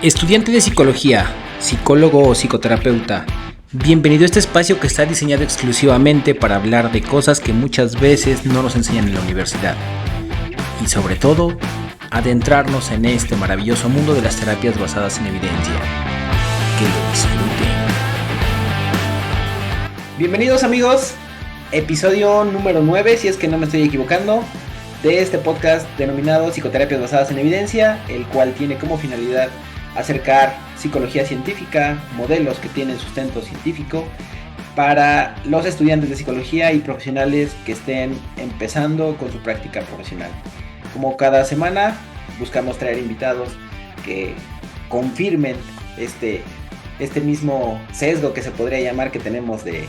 Estudiante de psicología, psicólogo o psicoterapeuta, bienvenido a este espacio que está diseñado exclusivamente para hablar de cosas que muchas veces no nos enseñan en la universidad. Y sobre todo, adentrarnos en este maravilloso mundo de las terapias basadas en evidencia. Que lo disfruten. Bienvenidos amigos, episodio número 9, si es que no me estoy equivocando, de este podcast denominado Psicoterapias basadas en evidencia, el cual tiene como finalidad acercar psicología científica, modelos que tienen sustento científico para los estudiantes de psicología y profesionales que estén empezando con su práctica profesional. Como cada semana buscamos traer invitados que confirmen este mismo sesgo que se podría llamar que tenemos de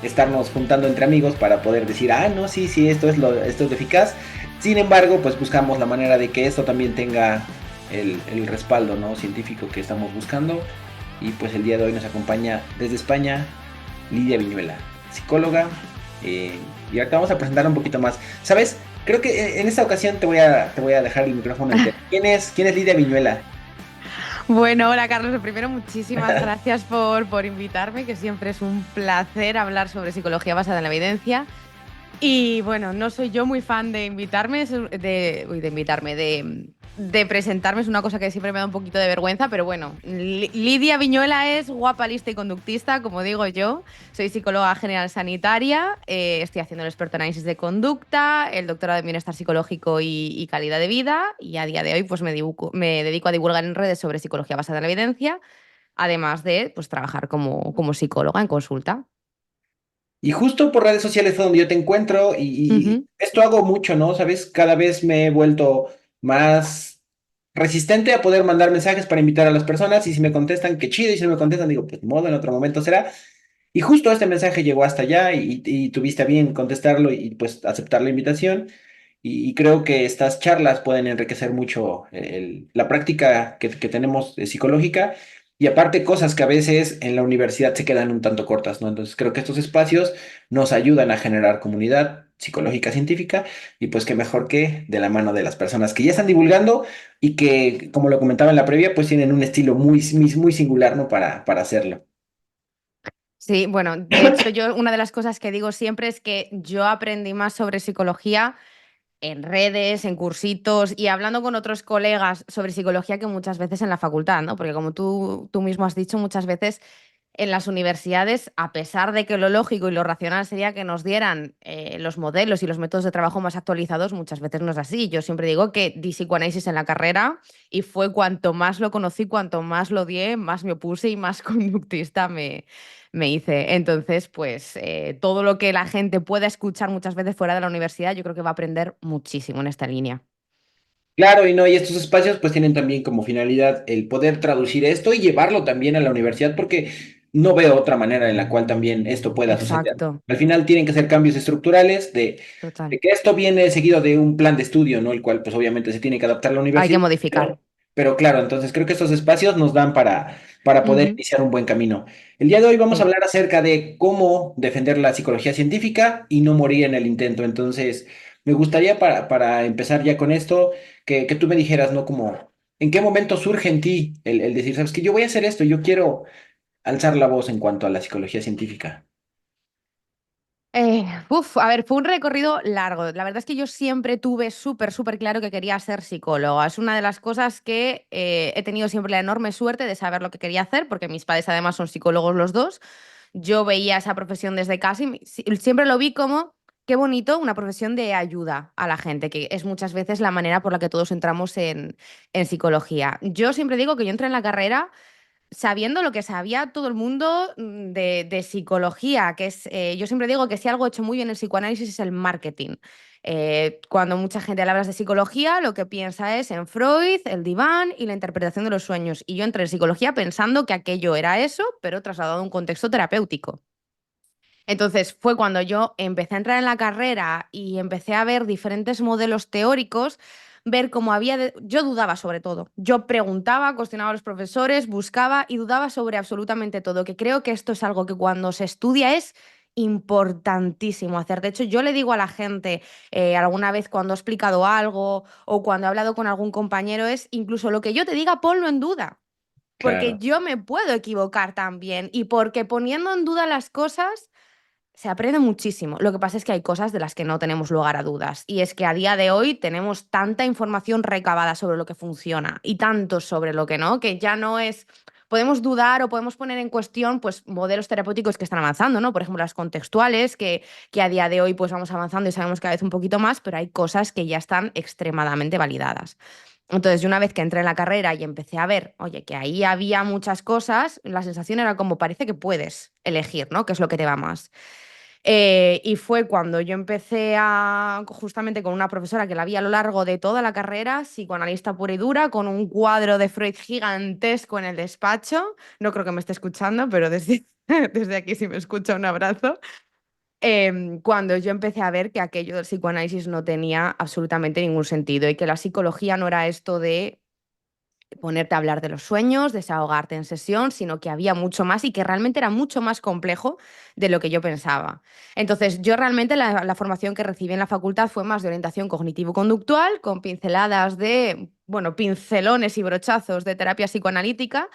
estarnos juntando entre amigos para poder decir, no, sí, esto es lo eficaz. Sin embargo, pues buscamos la manera de que esto también tenga el respaldo, ¿no?, científico que estamos buscando. Y pues el día de hoy nos acompaña desde España Lidia Viñuela, psicóloga, y ahorita vamos a presentarla un poquito más. ¿Sabes? Creo que en esta ocasión te voy a dejar el micrófono entero. ¿Quién es Lidia Viñuela? Bueno, hola Carlos, primero muchísimas gracias por invitarme, que siempre es un placer hablar sobre psicología basada en la evidencia. Y bueno, no soy yo muy fan de de presentarme, es una cosa que siempre me da un poquito de vergüenza, pero bueno, Lidia Viñuela es guapa, lista y conductista, como digo yo. Soy psicóloga general sanitaria, estoy haciendo el experto en análisis de conducta, el doctorado en bienestar psicológico y calidad de vida, y a día de hoy pues me dedico a divulgar en redes sobre psicología basada en la evidencia, además de pues trabajar como psicóloga en consulta. Y justo por redes sociales fue donde yo te encuentro y Ujú. esto hago mucho, ¿no? ¿Sabes? Cada vez me he vuelto más resistente a poder mandar mensajes para invitar a las personas y si me contestan, qué chido, y si no me contestan, digo, pues ni modo, en otro momento será. Y justo este mensaje llegó hasta allá y tuviste a bien contestarlo y pues aceptar la invitación. Y creo que estas charlas pueden enriquecer mucho la práctica que tenemos psicológica y aparte cosas que a veces en la universidad se quedan un tanto cortas, ¿no? Entonces creo que estos espacios nos ayudan a generar comunidad psicológica científica y pues qué mejor que de la mano de las personas que ya están divulgando y que, como lo comentaba en la previa, pues tienen un estilo muy singular, ¿no? Para hacerlo. Sí, bueno, de hecho yo una de las cosas que digo siempre es que yo aprendí más sobre psicología en redes, en cursitos y hablando con otros colegas sobre psicología que muchas veces en la facultad, ¿no? Porque como tú mismo has dicho, muchas veces en las universidades, a pesar de que lo lógico y lo racional sería que nos dieran los modelos y los métodos de trabajo más actualizados, muchas veces no es así. Yo siempre digo que di psicoanálisis en la carrera y fue cuanto más lo conocí, cuanto más lo di, más me opuse y más conductista me hice. Entonces, pues todo lo que la gente pueda escuchar muchas veces fuera de la universidad, yo creo que va a aprender muchísimo en esta línea. Claro, y no, y estos espacios pues tienen también como finalidad el poder traducir esto y llevarlo también a la universidad, porque no veo otra manera en la cual también esto pueda suceder. Exacto, Al final tienen que ser cambios estructurales de total. que esto viene seguido de un plan de estudio, ¿no? El cual pues obviamente se tiene que adaptar a la Hay que universidad, modificar. pero claro, entonces creo que estos espacios nos dan para poder Ujú, iniciar un buen camino. El día de hoy vamos a sí. hablar acerca de cómo defender la psicología científica y no morir en el intento. Entonces, me gustaría para empezar ya con esto, que tú me dijeras, ¿no? Como, ¿en qué momento surge en ti el decir, sabes que yo voy a hacer esto, yo quiero alzar la voz en cuanto a la psicología científica? A ver, fue un recorrido largo. La verdad es que yo siempre tuve súper claro que quería ser psicóloga. Es una de las cosas que he tenido siempre la enorme suerte de saber lo que quería hacer, porque mis padres además son psicólogos los dos. Yo veía esa profesión desde casa y siempre lo vi como, qué bonito, una profesión de ayuda a la gente, que es muchas veces la manera por la que todos entramos en psicología. Yo siempre digo que yo entré en la carrera sabiendo lo que sabía todo el mundo de psicología, que es, yo siempre digo que si algo ha hecho muy bien el psicoanálisis es el marketing. Cuando mucha gente le hablas de psicología, lo que piensa es en Freud, el diván y la interpretación de los sueños. Y yo entré en psicología pensando que aquello era eso, pero trasladado a un contexto terapéutico. Entonces fue cuando yo empecé a entrar en la carrera y empecé a ver diferentes modelos teóricos, ver cómo yo dudaba sobre todo. Yo preguntaba, cuestionaba a los profesores, buscaba y dudaba sobre absolutamente todo, que creo que esto es algo que cuando se estudia es importantísimo hacer. De hecho, yo le digo a la gente alguna vez cuando he explicado algo o cuando he hablado con algún compañero es incluso lo que yo te diga, ponlo en duda. porque Claro. yo me puedo equivocar también y porque poniendo en duda las cosas se aprende muchísimo. Lo que pasa es que hay cosas de las que no tenemos lugar a dudas. Y es que a día de hoy tenemos tanta información recabada sobre lo que funciona y tanto sobre lo que no, que ya no es. Podemos dudar o podemos poner en cuestión pues, modelos terapéuticos que están avanzando, ¿no? Por ejemplo, las contextuales, que a día de hoy pues, vamos avanzando y sabemos cada vez un poquito más, pero hay cosas que ya están extremadamente validadas. Entonces, yo una vez que entré en la carrera y empecé a ver, oye, que ahí había muchas cosas, la sensación era como parece que puedes elegir, ¿no? ¿Qué es lo que te va más? Y fue cuando yo empecé justamente con una profesora que la vi a lo largo de toda la carrera, psicoanalista pura y dura, con un cuadro de Freud gigantesco en el despacho. No creo que me esté escuchando, pero desde, desde aquí si me escucha un abrazo. Cuando yo empecé a ver que aquello del psicoanálisis no tenía absolutamente ningún sentido y que la psicología no era esto de ponerte a hablar de los sueños, desahogarte en sesión, sino que había mucho más y que realmente era mucho más complejo de lo que yo pensaba. Entonces, yo realmente la formación que recibí en la facultad fue más de orientación cognitivo-conductual, con pinceladas de, bueno, pincelones y brochazos de terapia psicoanalítica.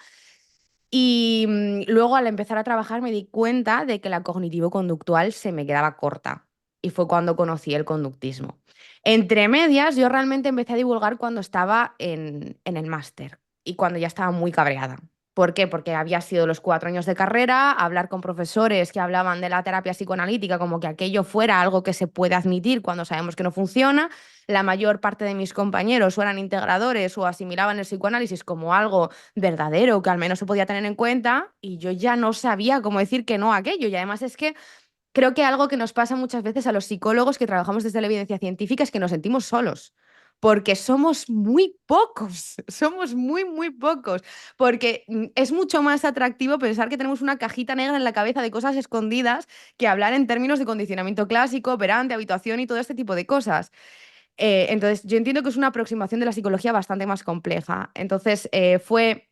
Y luego al empezar a trabajar me di cuenta de que la cognitivo-conductual se me quedaba corta. Y fue cuando conocí el conductismo. Entre medias, yo realmente empecé a divulgar cuando estaba en el máster y cuando ya estaba muy cabreada. ¿Por qué? Porque había sido los 4 años de carrera, hablar con profesores que hablaban de la terapia psicoanalítica como que aquello fuera algo que se puede admitir cuando sabemos que no funciona. La mayor parte de mis compañeros o eran integradores o asimilaban el psicoanálisis como algo verdadero que al menos se podía tener en cuenta y yo ya no sabía cómo decir que no a aquello. Y además es que creo que algo que nos pasa muchas veces a los psicólogos que trabajamos desde la evidencia científica es que nos sentimos solos. Porque somos muy pocos, somos muy, muy pocos. Porque es mucho más atractivo pensar que tenemos una cajita negra en la cabeza de cosas escondidas que hablar en términos de condicionamiento clásico, operante, habituación y todo este tipo de cosas. Entonces, yo entiendo que es una aproximación de la psicología bastante más compleja. Entonces, fue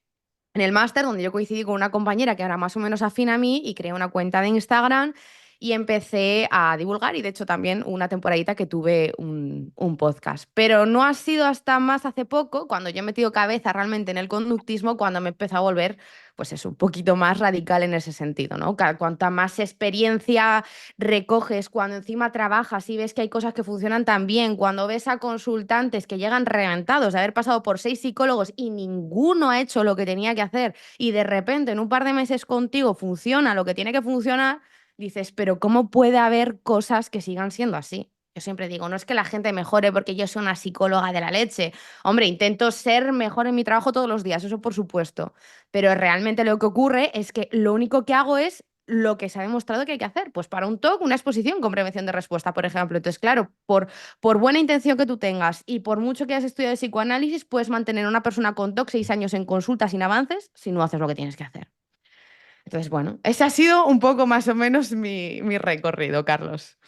en el máster donde yo coincidí con una compañera que era más o menos afín a mí y creé una cuenta de Instagram y empecé a divulgar y de hecho también una temporadita que tuve un podcast. Pero no ha sido hasta más hace poco, cuando yo he metido cabeza realmente en el conductismo, cuando me empezó a volver, pues es un poquito más radical en ese sentido, ¿no? Cuanta más experiencia recoges, cuando encima trabajas y ves que hay cosas que funcionan tan bien, cuando ves a consultantes que llegan reventados de haber pasado por 6 psicólogos y ninguno ha hecho lo que tenía que hacer y de repente en un par de meses contigo funciona lo que tiene que funcionar, dices, pero ¿cómo puede haber cosas que sigan siendo así? Yo siempre digo, no es que la gente mejore porque yo soy una psicóloga de la leche. Hombre, intento ser mejor en mi trabajo todos los días, eso por supuesto. Pero realmente lo que ocurre es que lo único que hago es lo que se ha demostrado que hay que hacer. Pues para un TOC, una exposición con prevención de respuesta, por ejemplo. Entonces, claro, por buena intención que tú tengas y por mucho que hayas estudiado psicoanálisis, puedes mantener a una persona con TOC 6 años en consulta sin avances si no haces lo que tienes que hacer. Entonces, bueno, ese ha sido un poco más o menos mi recorrido, Carlos.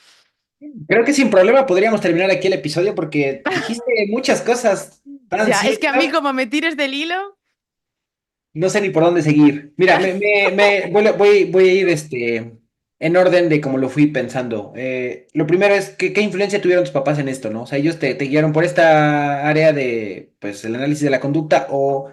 Creo que sin problema podríamos terminar aquí el episodio porque dijiste muchas cosas tan Ya, es que a mí ciertas. como me tires del hilo, No sé ni por dónde seguir. Mira, voy a ir en orden de cómo lo fui pensando. Lo primero es que, qué influencia tuvieron tus papás en esto, ¿no? O sea, ellos te guiaron por esta área de, pues, el análisis de la conducta o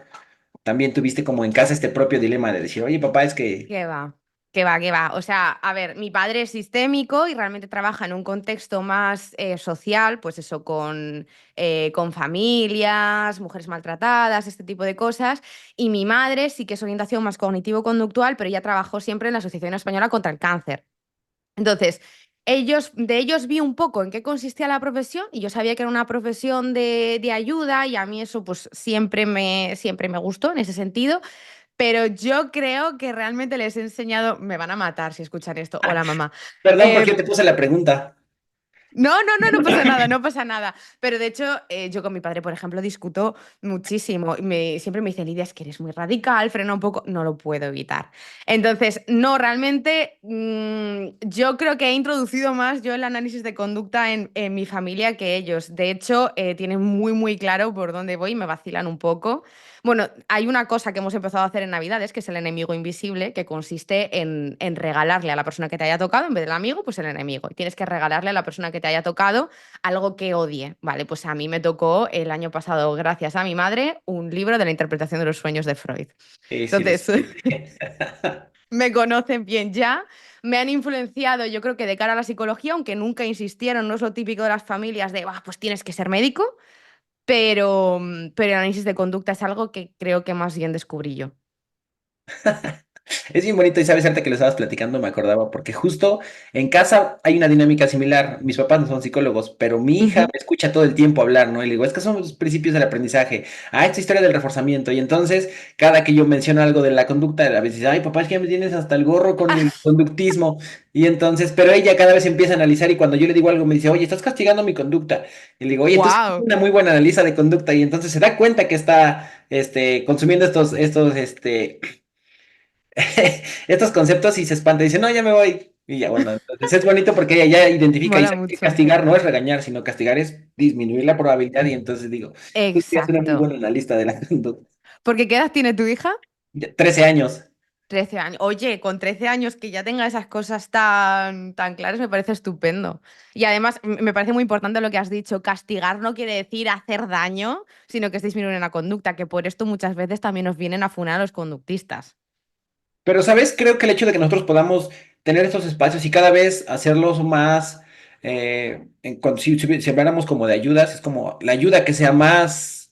también tuviste como en casa este propio dilema de decir, oye, papá, es que... ¿qué va? ¿Qué va? ¿Qué va? O sea, a ver, mi padre es sistémico y realmente trabaja en un contexto más social, pues eso, con familias, mujeres maltratadas, este tipo de cosas. Y mi madre sí que es orientación más cognitivo-conductual, pero ella trabajó siempre en la Asociación Española contra el Cáncer. Entonces, de ellos vi un poco en qué consistía la profesión y yo sabía que era una profesión de ayuda y a mí eso pues siempre me gustó en ese sentido. Pero yo creo que realmente les he enseñado, me van a matar si escuchan esto. Hola, mamá. Perdón porque Eh, te puse la pregunta. no, no, no, no pasa nada, no pasa nada. Pero de hecho, yo con mi padre, por ejemplo, discuto muchísimo. Siempre me dice, Lidia, es que eres muy radical, frena un poco. No lo puedo evitar. Entonces, no, realmente, yo creo que he introducido más yo el análisis de conducta en mi familia que ellos. De hecho, tienen muy, muy claro por dónde voy y me vacilan un poco. Bueno, hay una cosa que hemos empezado a hacer en Navidades, que es el enemigo invisible, que consiste en regalarle a la persona que te haya tocado, en vez del amigo, pues el enemigo. Y tienes que regalarle a la persona que te haya tocado algo que odie. Vale, pues a mí me tocó el año pasado, gracias a mi madre, un libro de la interpretación de los sueños de Freud. Sí, lo Entonces, sé. me conocen bien ya, me han influenciado, yo creo que de cara a la psicología, aunque nunca insistieron, no es lo típico de las familias de, pues tienes que ser médico, pero el análisis de conducta es algo que creo que más bien descubrí yo. Es bien bonito y sabes, ahorita que lo estabas platicando me acordaba, porque justo en casa hay una dinámica similar. Mis papás no son psicólogos, pero mi hija Ujú. me escucha todo el tiempo hablar, ¿no? Y le digo, es que son los principios del aprendizaje. Esta historia del reforzamiento. Y entonces, cada que yo menciono algo de la conducta, a veces dice, ay, papá, es que ya me tienes hasta el gorro con el conductismo. Y entonces, pero ella cada vez empieza a analizar y cuando yo le digo algo me dice, oye, estás castigando mi conducta. Y le digo, oye, entonces es ¡Wow! una muy buena analista de conducta. Y entonces se da cuenta que está, consumiendo estos conceptos y se espanta y dice, no, ya me voy. Y ya, bueno, entonces es bonito porque ella ya identifica y Mola sabe que mucho. castigar no es regañar, sino castigar es disminuir la probabilidad. Y entonces digo, tú serías una muy Exacto. buena analista de la conducta. ¿Porque qué edad tiene tu hija? 13 años. 13 años. Oye, con 13 años que ya tenga esas cosas tan claras me parece estupendo. Y además me parece muy importante lo que has dicho, castigar no quiere decir hacer daño, sino que es disminuir la conducta, que por esto muchas veces también nos vienen a funar a los conductistas. Pero, ¿sabes? Creo que el hecho de que nosotros podamos tener estos espacios y cada vez hacerlos más, si habláramos como de ayudas, es como la ayuda que sea más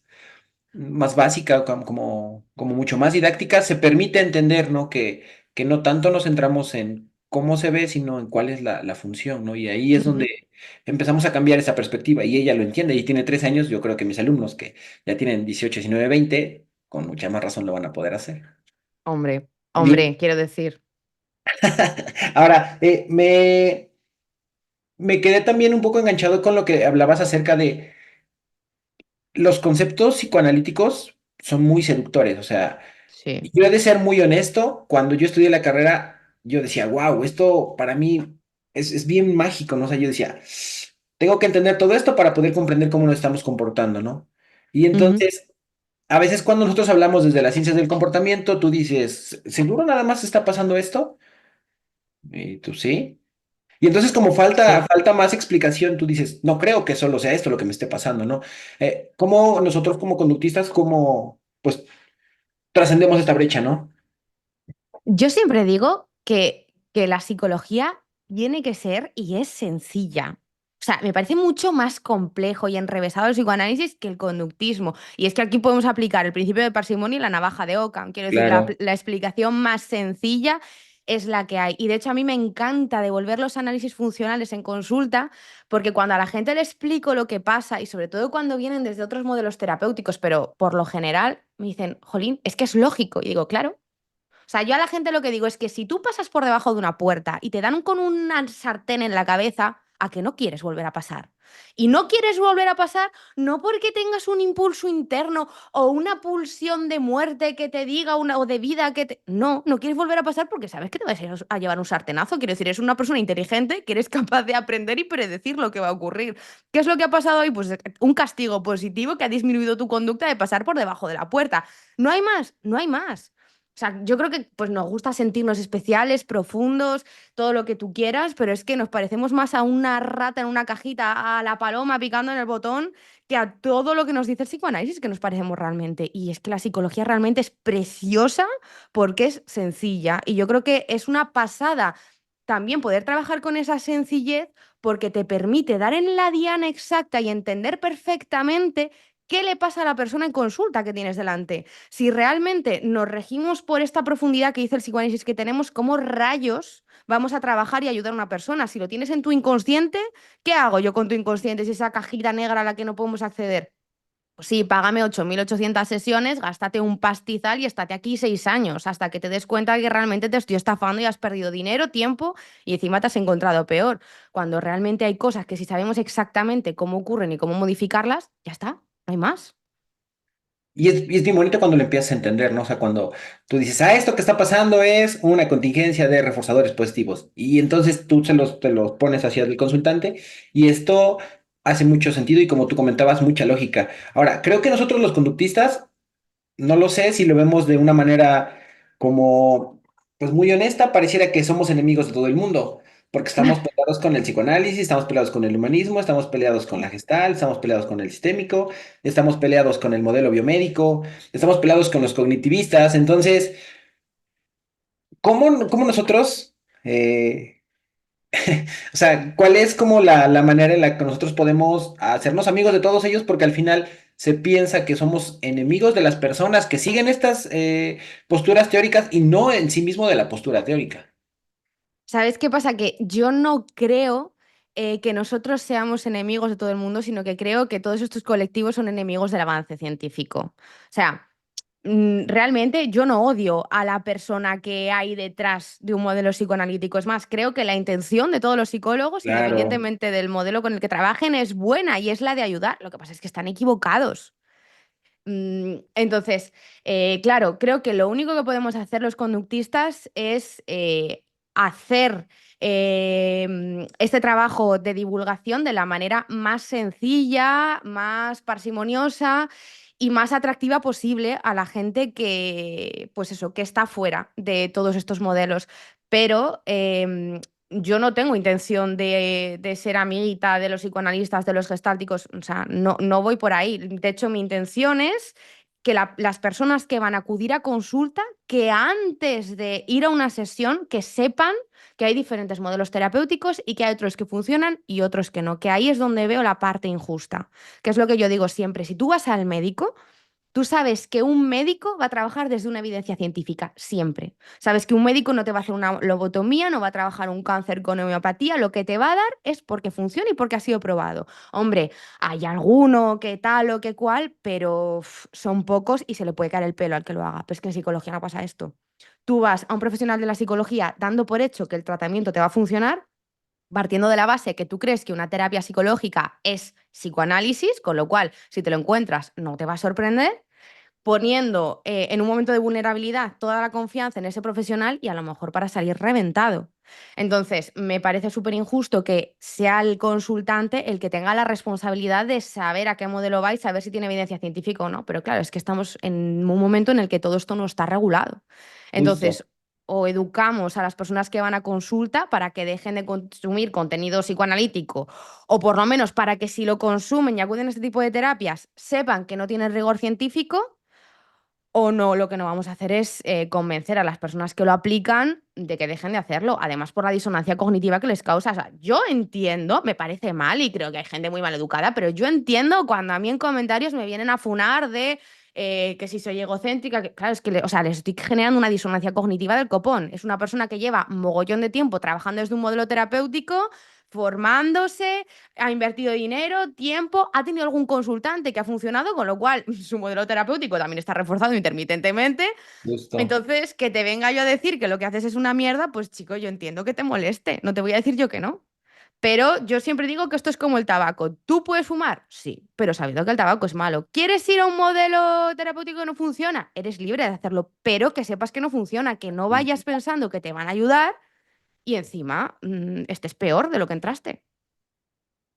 básica, como mucho más didáctica, se permite entender, ¿no? Que no tanto nos centramos en cómo se ve, sino en cuál es la función, ¿no? Y ahí es Ujú. donde empezamos a cambiar esa perspectiva y ella lo entiende y tiene 13 años, yo creo que mis alumnos que ya tienen 18, 19, 20, con mucha más razón lo van a poder hacer. Hombre, Bien. hombre, quiero decir. Ahora, me quedé también un poco enganchado con lo que hablabas acerca de los conceptos psicoanalíticos son muy seductores, o sea, Sí. yo he de ser muy honesto, cuando yo estudié la carrera, yo decía, wow, esto para mí es bien mágico, ¿no? O sea, yo decía, tengo que entender todo esto para poder comprender cómo nos estamos comportando, ¿no? Y Ujú. entonces, a veces cuando nosotros hablamos desde las ciencias del comportamiento, tú dices, ¿seguro nada más está pasando esto? Y tú sí. Y entonces como falta, Sí. falta más explicación, tú dices, no creo que solo sea esto lo que me esté pasando, ¿no? ¿Cómo nosotros como conductistas, cómo pues trascendemos esta brecha, ¿no? Yo siempre digo que la psicología tiene que ser y es sencilla. O sea, me parece mucho más complejo y enrevesado el psicoanálisis que el conductismo. Y es que aquí podemos aplicar el principio de parsimonia y la navaja de Ockham. Quiero decir, Claro. la explicación más sencilla es la que hay. Y de hecho a mí me encanta devolver los análisis funcionales en consulta, porque cuando a la gente le explico lo que pasa, y sobre todo cuando vienen desde otros modelos terapéuticos, pero por lo general me dicen, Jolín, es que es lógico. Y digo, claro. O sea, yo a la gente lo que digo es que si tú pasas por debajo de una puerta y te dan con una sartén en la cabeza, a que no quieres volver a pasar. Y no quieres volver a pasar no porque tengas un impulso interno o una pulsión de muerte que te diga una o de vida que te... No, no quieres volver a pasar porque sabes que te vas a llevar un sartenazo. Quiero decir, eres una persona inteligente que eres capaz de aprender y predecir lo que va a ocurrir. ¿Qué es lo que ha pasado hoy? Pues un castigo positivo que ha disminuido tu conducta de pasar por debajo de la puerta. No hay más, no hay más. O sea, yo creo que pues nos gusta sentirnos especiales, profundos, todo lo que tú quieras, pero es que nos parecemos más a una rata en una cajita, a la paloma picando en el botón, que a todo lo que nos dice el psicoanálisis que nos parecemos realmente. Y es que la psicología realmente es preciosa porque es sencilla. Y yo creo que es una pasada también poder trabajar con esa sencillez porque te permite dar en la diana exacta y entender perfectamente qué le pasa a la persona en consulta que tienes delante. Si realmente nos regimos por esta profundidad que dice el psicoanálisis que tenemos, ¿cómo rayos vamos a trabajar y ayudar a una persona? Si lo tienes en tu inconsciente, ¿qué hago yo con tu inconsciente si esa cajita negra a la que no podemos acceder? Pues sí, págame 8.800 sesiones, gástate un pastizal y estate aquí 6 años hasta que te des cuenta que realmente te estoy estafando y has perdido dinero, tiempo y encima te has encontrado peor. Cuando realmente hay cosas que si sabemos exactamente cómo ocurren y cómo modificarlas, ya está, no hay más. Y es bien bonito cuando lo empiezas a entender, ¿no? O sea, cuando tú dices, esto que está pasando es una contingencia de reforzadores positivos. Y entonces tú te los pones hacia el consultante y esto hace mucho sentido y como tú comentabas, mucha lógica. Ahora, creo que nosotros los conductistas no lo sé si lo vemos de una manera como, pues muy honesta, pareciera que somos enemigos de todo el mundo, porque estamos peleados con el psicoanálisis, estamos peleados con el humanismo, estamos peleados con la Gestalt, estamos peleados con el sistémico, estamos peleados con el modelo biomédico, estamos peleados con los cognitivistas. Entonces, ¿cómo nosotros, o sea, cuál es como la manera en la que nosotros podemos hacernos amigos de todos ellos? Porque al final se piensa que somos enemigos de las personas que siguen estas posturas teóricas y no en sí mismo de la postura teórica. ¿Sabes qué pasa? Que yo no creo que nosotros seamos enemigos de todo el mundo, sino que creo que todos estos colectivos son enemigos del avance científico. O sea, realmente yo no odio a la persona que hay detrás de un modelo psicoanalítico. Es más, creo que la intención de todos los psicólogos, Claro, independientemente del modelo con el que trabajen, es buena y es la de ayudar. Lo que pasa es que están equivocados. Entonces, claro, creo que lo único que podemos hacer los conductistas es hacer este trabajo de divulgación de la manera más sencilla, más parsimoniosa y más atractiva posible a la gente que, pues eso, que está fuera de todos estos modelos. Pero yo no tengo intención de ser amiguita de los psicoanalistas, de los gestálticos, o sea, no voy por ahí. De hecho, mi intención es que las personas que van a acudir a consulta, que antes de ir a una sesión, que sepan que hay diferentes modelos terapéuticos y que hay otros que funcionan y otros que no, que ahí es donde veo la parte injusta, que es lo que yo digo siempre, si tú vas al médico, tú sabes que un médico va a trabajar desde una evidencia científica, siempre. Sabes que un médico no te va a hacer una lobotomía, no va a trabajar un cáncer con homeopatía, lo que te va a dar es porque funciona y porque ha sido probado. Hombre, hay alguno que tal o que cual, pero son pocos y se le puede caer el pelo al que lo haga. Pero es que en psicología no pasa esto. Tú vas a un profesional de la psicología dando por hecho que el tratamiento te va a funcionar, partiendo de la base que tú crees que una terapia psicológica es psicoanálisis, con lo cual, si te lo encuentras, no te va a sorprender, poniendo en un momento de vulnerabilidad toda la confianza en ese profesional y a lo mejor para salir reventado. Entonces, me parece súper injusto que sea el consultante el que tenga la responsabilidad de saber a qué modelo va y saber si tiene evidencia científica o no. Pero claro, es que estamos en un momento en el que todo esto no está regulado. justo. Entonces, o educamos a las personas que van a consulta para que dejen de consumir contenido psicoanalítico, o por lo menos para que si lo consumen y acuden a este tipo de terapias, sepan que no tiene rigor científico, o no, lo que no vamos a hacer es convencer a las personas que lo aplican de que dejen de hacerlo, además por la disonancia cognitiva que les causa. O sea, yo entiendo, me parece mal y creo que hay gente muy mal educada, pero yo entiendo cuando a mí en comentarios me vienen a funar de que si soy egocéntrica, que, claro, es que o sea, les estoy generando una disonancia cognitiva del copón. Es una persona que lleva mogollón de tiempo trabajando desde un modelo terapéutico, formándose, ha invertido dinero, tiempo, ha tenido algún consultante que ha funcionado, con lo cual su modelo terapéutico también está reforzado intermitentemente. Justo. Entonces, que te venga yo a decir que lo que haces es una mierda, pues chico, yo entiendo que te moleste, no te voy a decir yo que no. Pero yo siempre digo que esto es como el tabaco. ¿Tú puedes fumar? Sí, pero sabiendo que el tabaco es malo. ¿Quieres ir a un modelo terapéutico que no funciona? Eres libre de hacerlo, pero que sepas que no funciona, que no vayas pensando que te van a ayudar y encima estés peor de lo que entraste.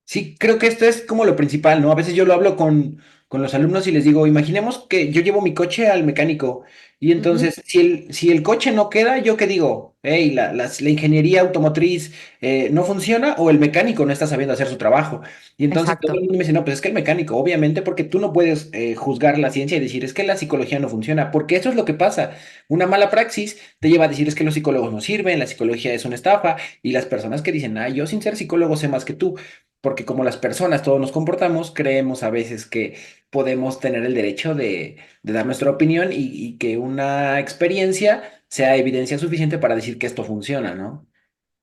Sí, creo que esto es como lo principal, ¿no? A veces yo lo hablo con los alumnos y les digo, imaginemos que yo llevo mi coche al mecánico y Ujú. entonces si el coche no queda, ¿yo qué digo? Hey, la ingeniería automotriz no funciona o el mecánico no está sabiendo hacer su trabajo. Y entonces todo el Exacto. mundo me dice, no, pues es que el mecánico, obviamente, porque tú no puedes juzgar la ciencia y decir, es que la psicología no funciona, porque eso es lo que pasa. Una mala praxis te lleva a decir, es que los psicólogos no sirven, la psicología es una estafa y las personas que dicen, ah, yo sin ser psicólogo sé más que tú. Porque como las personas todos nos comportamos, creemos a veces que podemos tener el derecho de dar nuestra opinión y que una experiencia sea evidencia suficiente para decir que esto funciona, ¿no?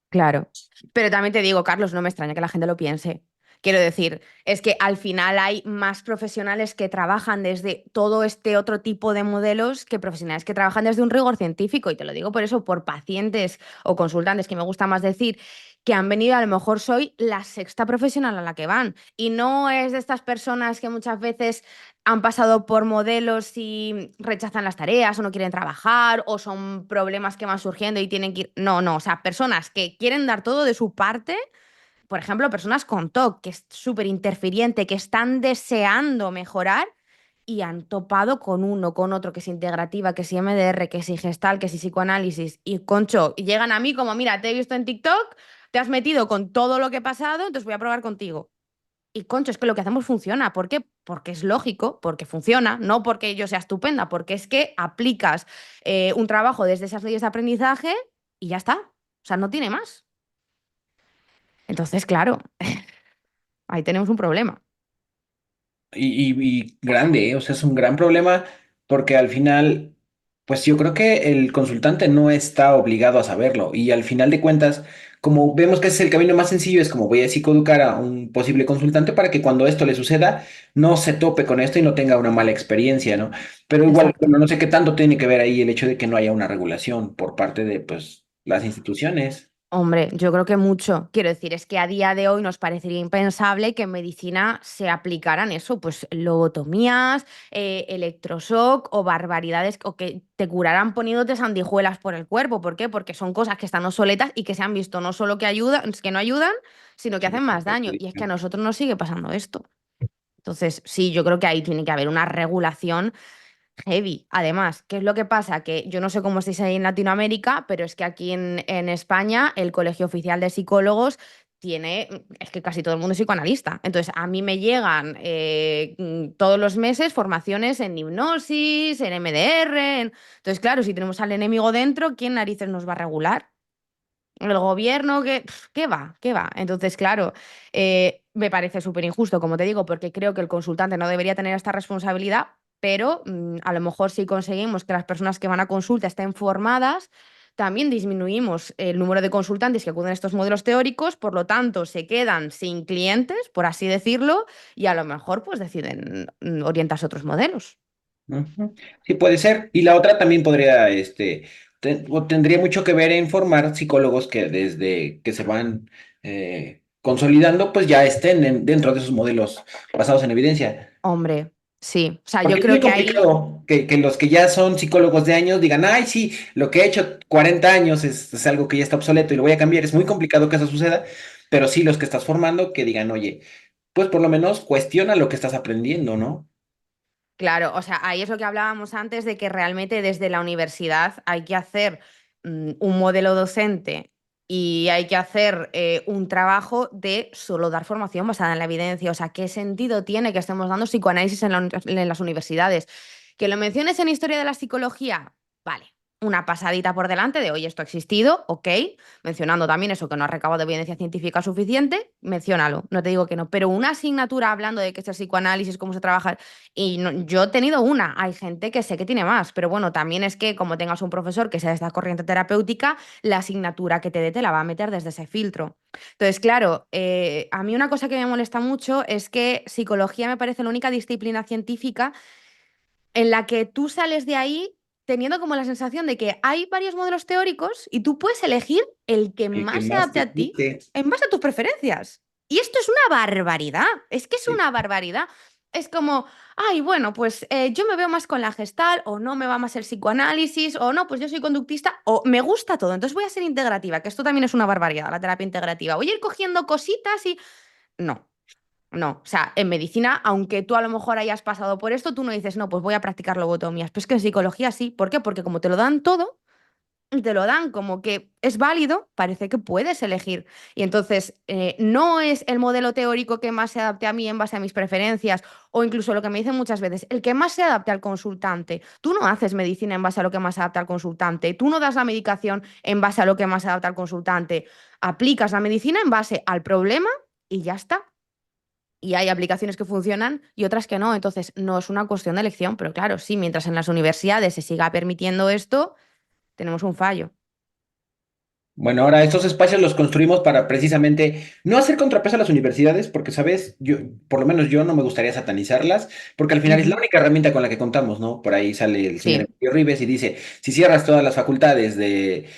Claro. Pero también te digo, Carlos, no me extraña que la gente lo piense. Quiero decir, es que al final hay más profesionales que trabajan desde todo este otro tipo de modelos que profesionales que trabajan desde un rigor científico. Y te lo digo por eso, por pacientes o consultantes, que me gusta más decir, que han venido, a lo mejor soy la sexta profesional a la que van. Y no es de estas personas que muchas veces han pasado por modelos y rechazan las tareas o no quieren trabajar o son problemas que van surgiendo y tienen que ir. No, no, o sea, personas que quieren dar todo de su parte, por ejemplo, personas con TOC, que es súper interfiriente, que están deseando mejorar y han topado con uno, con otro, que es integrativa, que si MDR, que si gestal, que si psicoanálisis, y concho, y llegan a mí como, mira, te he visto en TikTok, te has metido con todo lo que he pasado, entonces voy a probar contigo. Y concho, es que lo que hacemos funciona. ¿Por qué? Porque es lógico, porque funciona, no porque yo sea estupenda, porque es que aplicas un trabajo desde esas leyes de aprendizaje y ya está. O sea, no tiene más. Entonces, claro, ahí tenemos un problema. Y grande, ¿eh? O sea, es un gran problema porque al final, pues yo creo que el consultante no está obligado a saberlo y al final de cuentas, como vemos que ese es el camino más sencillo, es como voy a psicoeducar a un posible consultante para que cuando esto le suceda no se tope con esto y no tenga una mala experiencia, ¿no? Pero igual, Exacto. bueno, no sé qué tanto tiene que ver ahí el hecho de que no haya una regulación por parte de, pues, las instituciones. Hombre, yo creo que mucho. Quiero decir, es que a día de hoy nos parecería impensable que en medicina se aplicaran eso, pues lobotomías, electroshock o barbaridades, o que te curaran poniéndote sandijuelas por el cuerpo. ¿Por qué? Porque son cosas que están obsoletas y que se han visto no solo que ayudan, que no ayudan, sino que hacen más daño. Y es que a nosotros nos sigue pasando esto. Entonces, sí, yo creo que ahí tiene que haber una regulación heavy. Además, ¿qué es lo que pasa? Que yo no sé cómo estáis ahí en Latinoamérica, pero es que aquí en España el Colegio Oficial de Psicólogos tiene, es que casi todo el mundo es psicoanalista. Entonces, a mí me llegan todos los meses formaciones en hipnosis, en MDR. Entonces, claro, si tenemos al enemigo dentro, ¿quién narices nos va a regular? El gobierno, ¿qué va? ¿Qué va? Entonces, claro, me parece súper injusto, como te digo, porque creo que el consultante no debería tener esta responsabilidad, pero a lo mejor si conseguimos que las personas que van a consulta estén formadas, también disminuimos el número de consultantes que acuden a estos modelos teóricos, por lo tanto, se quedan sin clientes, por así decirlo, y a lo mejor pues deciden orientarse a otros modelos. Ujú. Sí, puede ser. Y la otra también podría, o tendría mucho que ver en formar psicólogos que desde que se van consolidando, pues ya estén dentro de esos modelos basados en evidencia. Hombre, sí, o sea, yo Porque es creo muy que ahí... complicado que los que ya son psicólogos de años digan, ay, sí, lo que he hecho 40 años es algo que ya está obsoleto y lo voy a cambiar. Es muy complicado que eso suceda, pero sí los que estás formando que digan, oye, pues por lo menos cuestiona lo que estás aprendiendo, ¿no? Claro, o sea, ahí es lo que hablábamos antes de que realmente desde la universidad hay que hacer un modelo docente y hay que hacer un trabajo de solo dar formación basada en la evidencia. O sea, ¿qué sentido tiene que estemos dando psicoanálisis en las universidades? Que lo menciones en historia de la psicología, vale. Una pasadita por delante de, oye, esto ha existido, ok, mencionando también eso que no ha recabado evidencia científica suficiente, menciónalo, no te digo que no, pero una asignatura hablando de qué es el psicoanálisis, cómo se trabaja, y yo he tenido una, hay gente que sé que tiene más, pero bueno, también es que como tengas un profesor que sea de esta corriente terapéutica, la asignatura que te dé te la va a meter desde ese filtro. Entonces, claro, a mí una cosa que me molesta mucho es que psicología me parece la única disciplina científica en la que tú sales de ahí teniendo como la sensación de que hay varios modelos teóricos y tú puedes elegir el que El que más se más adapte te a ti guste. en base a tus preferencias. Y esto es una barbaridad, es que es Sí. una barbaridad. Es como, ay, bueno, pues yo me veo más con la gestal, o no me va más el psicoanálisis, o no, pues yo soy conductista, o me gusta todo, entonces voy a ser integrativa, que esto también es una barbaridad, la terapia integrativa. Voy a ir cogiendo cositas y... No, no, o sea, en medicina, aunque tú a lo mejor hayas pasado por esto, tú no dices, no, pues voy a practicar lobotomías. Pero es que en psicología sí. ¿Por qué? Porque como te lo dan todo y te lo dan como que es válido, parece que puedes elegir. Y entonces, no es el modelo teórico que más se adapte a mí en base a mis preferencias, o incluso lo que me dicen muchas veces, el que más se adapte al consultante. Tú no haces medicina en base a lo que más se adapta al consultante. Tú no das la medicación en base a lo que más se adapta al consultante. Aplicas la medicina en base al problema y ya está. Y hay aplicaciones que funcionan y otras que no. Entonces, no es una cuestión de elección, pero claro, sí, mientras en las universidades se siga permitiendo esto, tenemos un fallo. Bueno, ahora estos espacios los construimos para precisamente no hacer contrapeso a las universidades, porque, ¿sabes? Yo, por lo menos yo no me gustaría satanizarlas, porque al final es la Ujú. única herramienta con la que contamos, ¿no? Por ahí sale el señor Sí, Emilio Ribes y dice, si cierras todas las facultades de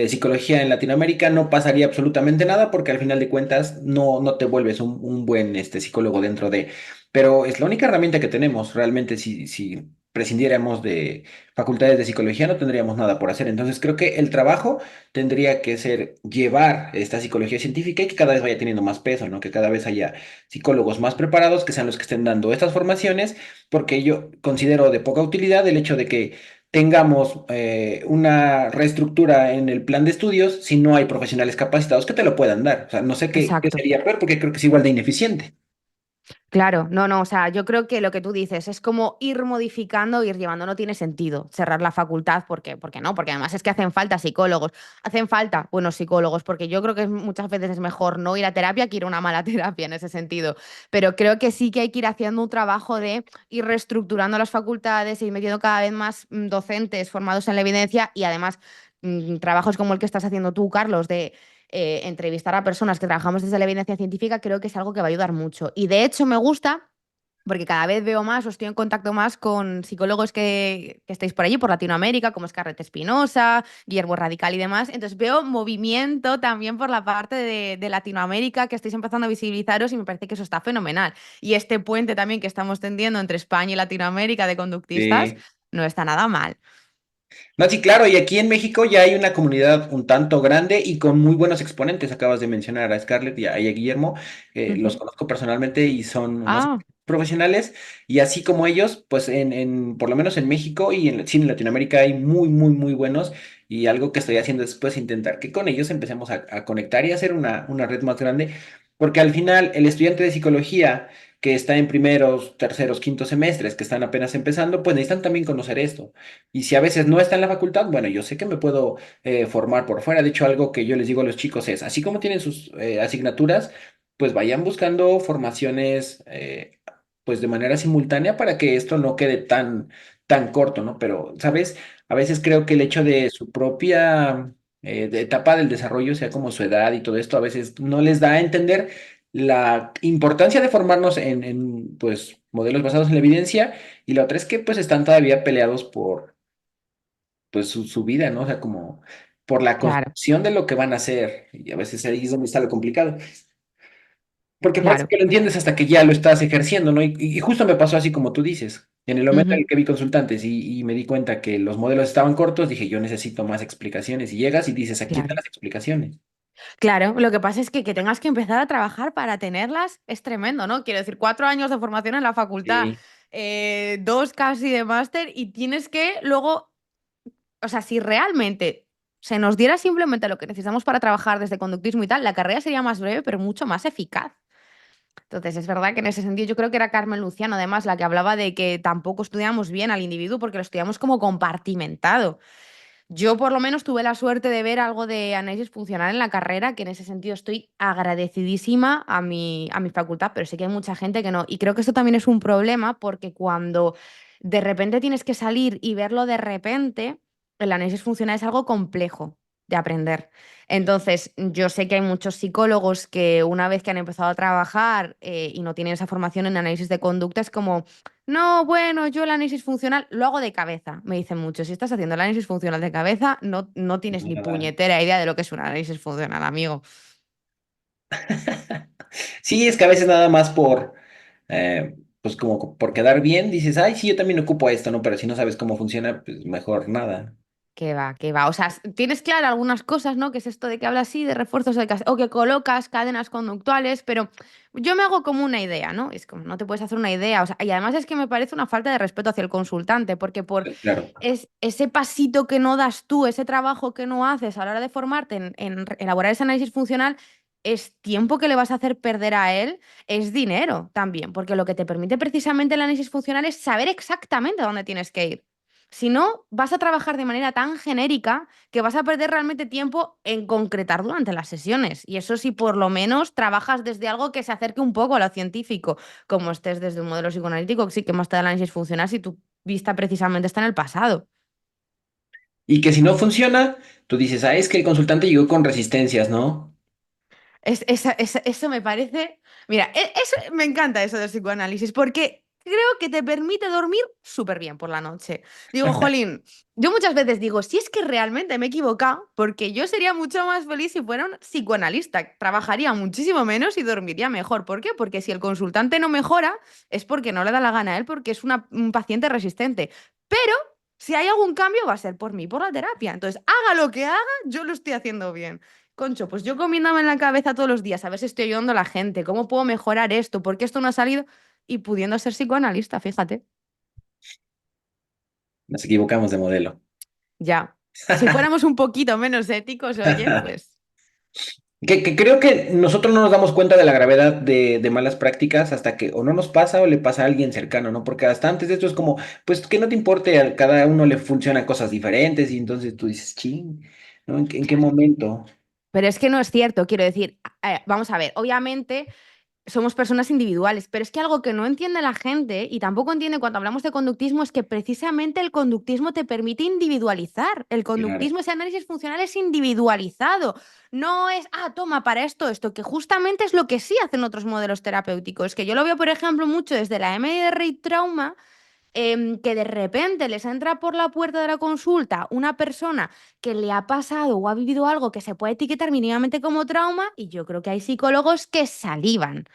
psicología en Latinoamérica, no pasaría absolutamente nada, porque al final de cuentas no te vuelves un buen psicólogo dentro de... Pero es la única herramienta que tenemos, realmente, si prescindiéramos de facultades de psicología, no tendríamos nada por hacer. Entonces creo que el trabajo tendría que ser llevar esta psicología científica y que cada vez vaya teniendo más peso, ¿no? Que cada vez haya psicólogos más preparados, que sean los que estén dando estas formaciones, porque yo considero de poca utilidad el hecho de que tengamos una reestructura en el plan de estudios si no hay profesionales capacitados que te lo puedan dar. O sea, no sé qué Exacto. sería peor porque creo que es igual de ineficiente. Claro, no, no, o sea, yo creo que lo que tú dices es como ir modificando, ir llevando, no tiene sentido cerrar la facultad, ¿por qué no? Porque además es que hacen falta psicólogos, hacen falta buenos psicólogos, porque yo creo que muchas veces es mejor no ir a terapia que ir a una mala terapia en ese sentido, pero creo que sí que hay que ir haciendo un trabajo de ir reestructurando las facultades y metiendo cada vez más docentes formados en la evidencia y además trabajos como el que estás haciendo tú, Carlos, de entrevistar a personas que trabajamos desde la evidencia científica, creo que es algo que va a ayudar mucho. Y de hecho me gusta porque cada vez veo más o estoy en contacto más con psicólogos que estáis por allí, por Latinoamérica, como Scarlett Espinosa, Guillermo Radical y demás. Entonces veo movimiento también por la parte de Latinoamérica, que estáis empezando a visibilizaros y me parece que eso está fenomenal. Y este puente también que estamos tendiendo entre España y Latinoamérica de conductistas no está nada mal. No, sí, claro, y aquí en México ya hay una comunidad un tanto grande y con muy buenos exponentes. Acabas de mencionar a Scarlett y a Guillermo, los Ujú. conozco personalmente y son unos Ah, profesionales. Y así como ellos, pues por lo menos en México y sí, en Latinoamérica hay muy, muy, muy buenos. Y algo que estoy haciendo es pues intentar que con ellos empecemos a conectar y hacer una red más grande. Porque al final el estudiante de psicología que está en primeros, terceros, quintos semestres, que están apenas empezando, pues necesitan también conocer esto. Y si a veces no está en la facultad, bueno, yo sé que me puedo formar por fuera. De hecho, algo que yo les digo a los chicos es, así como tienen sus asignaturas, pues vayan buscando formaciones pues de manera simultánea para que esto no quede tan corto, ¿no? Pero, ¿sabes? A veces creo que el hecho de su propia de etapa del desarrollo, sea como su edad y todo esto, a veces no les da a entender la importancia de formarnos pues, modelos basados en la evidencia y la otra es que pues están todavía peleados por pues su vida, ¿no? O sea, como por la claro, construcción de lo que van a hacer. Y a veces ahí es donde está lo complicado. Porque parece claro. que lo entiendes hasta que ya lo estás ejerciendo, ¿no? Y justo me pasó así como tú dices. En el momento en Ujú. el que vi consultantes y me di cuenta que los modelos estaban cortos, dije, yo necesito más explicaciones. Y llegas y dices, aquí están Claro. las explicaciones. Claro, lo que pasa es que tengas que empezar a trabajar para tenerlas es tremendo, ¿no? Quiero decir, 4 años de formación en la facultad, Sí. dos casi de máster y tienes que luego, o sea, si realmente se nos diera simplemente lo que necesitamos para trabajar desde conductismo y tal, la carrera sería más breve, pero mucho más eficaz. Entonces, es verdad que en ese sentido yo creo que era Carmen Luciano, además, la que hablaba de que tampoco estudiamos bien al individuo porque lo estudiamos como compartimentado. Yo por lo menos tuve la suerte de ver algo de análisis funcional en la carrera, que en ese sentido estoy agradecidísima a mi facultad, pero sé que hay mucha gente que no. Y creo que esto también es un problema porque cuando de repente tienes que salir y verlo de repente, el análisis funcional es algo complejo de aprender. Entonces, yo sé que hay muchos psicólogos que una vez que han empezado a trabajar y no tienen esa formación en análisis de conducta, es como no, bueno, yo el análisis funcional lo hago de cabeza, me dicen mucho. Si estás haciendo el análisis funcional de cabeza, no, no tienes ni Nada. puñetera idea de lo que es un análisis funcional, amigo. Sí, es que a veces nada más pues como por quedar bien, dices, ay, sí, yo también ocupo esto, ¿no? Pero si no sabes cómo funciona, pues mejor nada. Que va, que va. O sea, tienes claro algunas cosas, ¿no? Que es esto de que hablas así de refuerzos o que colocas cadenas conductuales, pero yo me hago como una idea, ¿no? Es como no te puedes hacer una idea. O sea, y además es que me parece una falta de respeto hacia el consultante, porque por Claro. ese pasito que no das tú, ese trabajo que no haces a la hora de formarte en elaborar ese análisis funcional, es tiempo que le vas a hacer perder a él, es dinero también, porque lo que te permite precisamente el análisis funcional es saber exactamente a dónde tienes que ir. Si no, vas a trabajar de manera tan genérica que vas a perder realmente tiempo en concretar durante las sesiones. Y eso si por lo menos trabajas desde algo que se acerque un poco a lo científico, como estés desde un modelo psicoanalítico, que sí que más te da análisis funcional si tu vista precisamente está en el pasado. Y que si no funciona, tú dices, ah, es que el consultante llegó con resistencias, ¿no? Eso me parece. Mira, eso, me encanta eso del psicoanálisis, porque creo que te permite dormir súper bien por la noche. Digo, jolín, yo muchas veces digo, si es que realmente me he equivocado, porque yo sería mucho más feliz si fuera un psicoanalista. Trabajaría muchísimo menos y dormiría mejor. ¿Por qué? Porque si el consultante no mejora, es porque no le da la gana a él, porque es un paciente resistente. Pero si hay algún cambio, va a ser por mí, por la terapia. Entonces, haga lo que haga, yo lo estoy haciendo bien. Concho, pues yo comiéndome en la cabeza todos los días, a ver si estoy ayudando a la gente, cómo puedo mejorar esto, por qué esto no ha salido, y pudiendo ser psicoanalista, fíjate. Nos equivocamos de modelo. Ya. Si fuéramos un poquito menos éticos, oye, pues Que creo que nosotros no nos damos cuenta de la gravedad de malas prácticas hasta que o no nos pasa o le pasa a alguien cercano, ¿no? Porque hasta antes de esto es como, pues que no te importe, a cada uno le funcionan cosas diferentes y entonces tú dices, ching, ¿no? En qué momento? pero es que no es cierto, quiero decir, vamos a ver, obviamente somos personas individuales, pero es que algo que no entiende la gente y tampoco entiende cuando hablamos de conductismo es que precisamente el conductismo te permite individualizar. El Claro. conductismo, ese análisis funcional es individualizado. No es, toma para esto, que justamente es lo que sí hacen otros modelos terapéuticos. Que yo lo veo, por ejemplo, mucho desde la MDR y trauma, que de repente les entra por la puerta de la consulta una persona que le ha pasado o ha vivido algo que se puede etiquetar mínimamente como trauma, y yo creo que hay psicólogos que salivan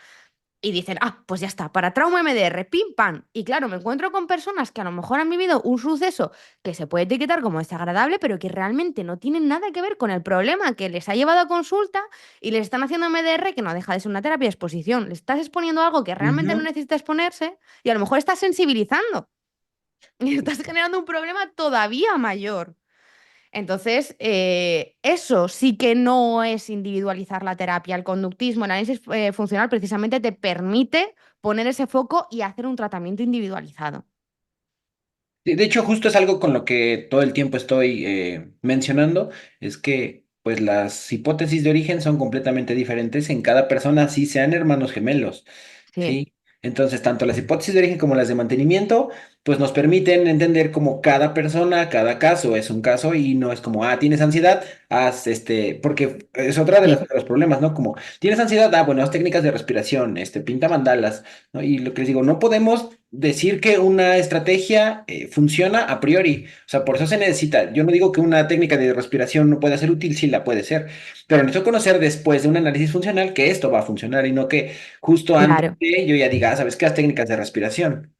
y dicen, pues ya está, para trauma MDR, pim, pam. Y claro, me encuentro con personas que a lo mejor han vivido un suceso que se puede etiquetar como desagradable, pero que realmente no tienen nada que ver con el problema que les ha llevado a consulta y les están haciendo MDR, que no deja de ser una terapia de exposición. Le estás exponiendo algo que realmente no Ujú. necesita exponerse y a lo mejor estás sensibilizando y estás generando un problema todavía mayor. Entonces, eso sí que no es individualizar la terapia. El conductismo, el análisis funcional, precisamente te permite poner ese foco y hacer un tratamiento individualizado. De hecho, justo es algo con lo que todo el tiempo estoy mencionando, es que pues las hipótesis de origen son completamente diferentes en cada persona, así sean hermanos gemelos, Sí, ¿sí? Entonces, tanto las hipótesis de origen como las de mantenimiento, pues nos permiten entender cómo cada persona, cada caso es un caso y no es como, tienes ansiedad, haz porque es otra de sí, de los problemas, ¿no? Como, tienes ansiedad, bueno, haz técnicas de respiración, pinta mandalas, ¿no? Y lo que les digo, no podemos decir que una estrategia funciona a priori. O sea, por eso se necesita. Yo no digo que una técnica de respiración no pueda ser útil, sí la puede ser, pero necesito conocer después de un análisis funcional que esto va a funcionar y no que justo antes claro. de yo ya diga, ¿sabes qué? Las técnicas de respiración.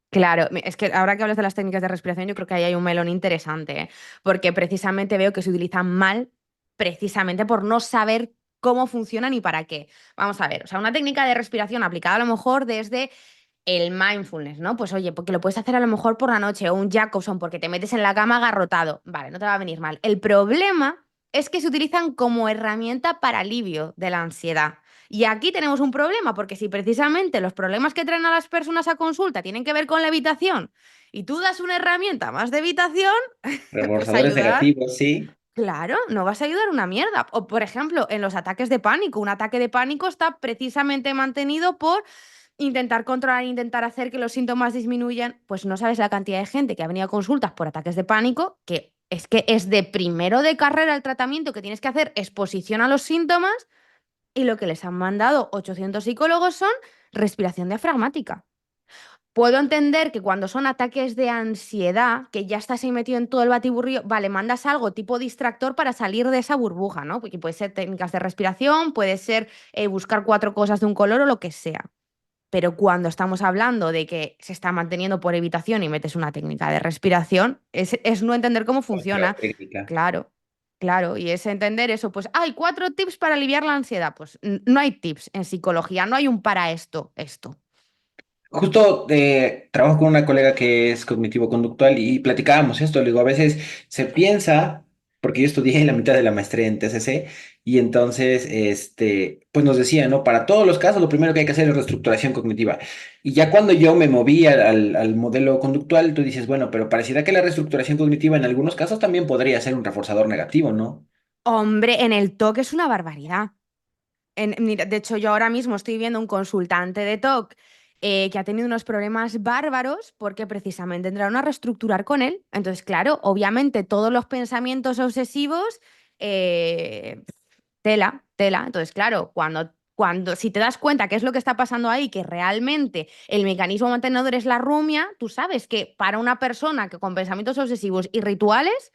Claro, es que ahora que hablas de las técnicas de respiración, yo creo que ahí hay un melón interesante, ¿eh? Porque precisamente veo que se utilizan mal, precisamente por no saber cómo funcionan y para qué. Vamos a ver, o sea, una técnica de respiración aplicada a lo mejor desde el mindfulness, ¿no? Pues oye, porque lo puedes hacer a lo mejor por la noche o un Jacobson porque te metes en la cama agarrotado. Vale, no te va a venir mal. El problema es que se utilizan como herramienta para alivio de la ansiedad. Y aquí tenemos un problema, porque si precisamente los problemas que traen a las personas a consulta tienen que ver con la evitación y tú das una herramienta más de evitación, pues Reforzadores ayudar, negativos, sí. claro, no vas a ayudar una mierda. O por ejemplo, en los ataques de pánico, un ataque de pánico está precisamente mantenido por intentar controlar, intentar hacer que los síntomas disminuyan. Pues no sabes la cantidad de gente que ha venido a consultas por ataques de pánico, que es de primero de carrera el tratamiento, que tienes que hacer exposición a los síntomas, y lo que les han mandado 800 psicólogos son respiración diafragmática. Puedo entender que cuando son ataques de ansiedad, que ya estás ahí metido en todo el batiburrillo, vale, mandas algo tipo distractor para salir de esa burbuja, ¿no? Porque puede ser técnicas de respiración, puede ser buscar cuatro cosas de un color o lo que sea. Pero cuando estamos hablando de que se está manteniendo por evitación y metes una técnica de respiración, es no entender cómo Cualquier funciona. técnica. Claro, claro, y es entender eso. Pues hay cuatro tips para aliviar la ansiedad. Pues no hay tips en psicología, no hay un para esto. Justo trabajo con una colega que es cognitivo-conductual y platicábamos esto. Le digo, a veces se piensa, porque yo estudié la mitad de la maestría en TCC, y entonces, pues nos decía, ¿no? Para todos los casos, lo primero que hay que hacer es reestructuración cognitiva. Y ya cuando yo me moví al modelo conductual, tú dices, bueno, pero pareciera que la reestructuración cognitiva en algunos casos también podría ser un reforzador negativo, ¿no? Hombre, en el TOC es una barbaridad. Mira, de hecho, yo ahora mismo estoy viendo un consultante de TOC que ha tenido unos problemas bárbaros porque precisamente entraron a reestructurar con él. Entonces, claro, obviamente todos los pensamientos obsesivos, tela, tela. Entonces, claro, cuando si te das cuenta qué es lo que está pasando ahí, que realmente el mecanismo mantenedor es la rumia, tú sabes que para una persona que con pensamientos obsesivos y rituales,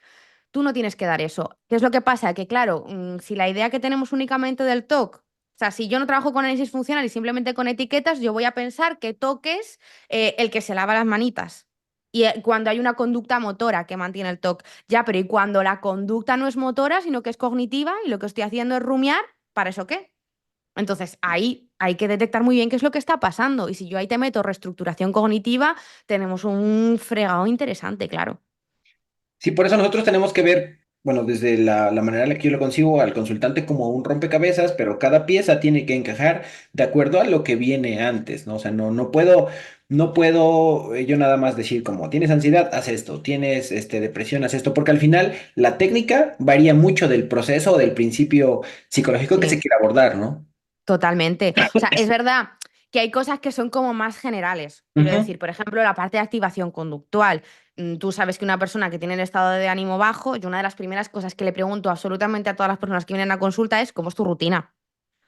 tú no tienes que dar eso. ¿Qué es lo que pasa? Que claro, si la idea que tenemos únicamente del TOC, o sea, si yo no trabajo con análisis funcional y simplemente con etiquetas, yo voy a pensar que TOC es el que se lava las manitas. Y cuando hay una conducta motora que mantiene el TOC, ya, pero ¿y cuando la conducta no es motora, sino que es cognitiva y lo que estoy haciendo es rumiar? ¿Para eso qué? Entonces, ahí hay que detectar muy bien qué es lo que está pasando. Y si yo ahí te meto reestructuración cognitiva, tenemos un fregado interesante, claro. Sí, por eso nosotros tenemos que ver, bueno, desde la manera en la que yo lo concibo al consultante como un rompecabezas, pero cada pieza tiene que encajar de acuerdo a lo que viene antes, ¿no? O sea, no puedo yo nada más decir como, tienes ansiedad, haz esto, tienes depresión, haz esto, porque al final la técnica varía mucho del proceso o del principio psicológico que se Sí. quiere abordar, ¿no? Totalmente. O sea, es verdad que hay cosas que son como más generales. Quiero Ujú, decir, por ejemplo, la parte de activación conductual. Tú sabes que una persona que tiene el estado de ánimo bajo, yo una de las primeras cosas que le pregunto absolutamente a todas las personas que vienen a consulta es ¿cómo es tu rutina?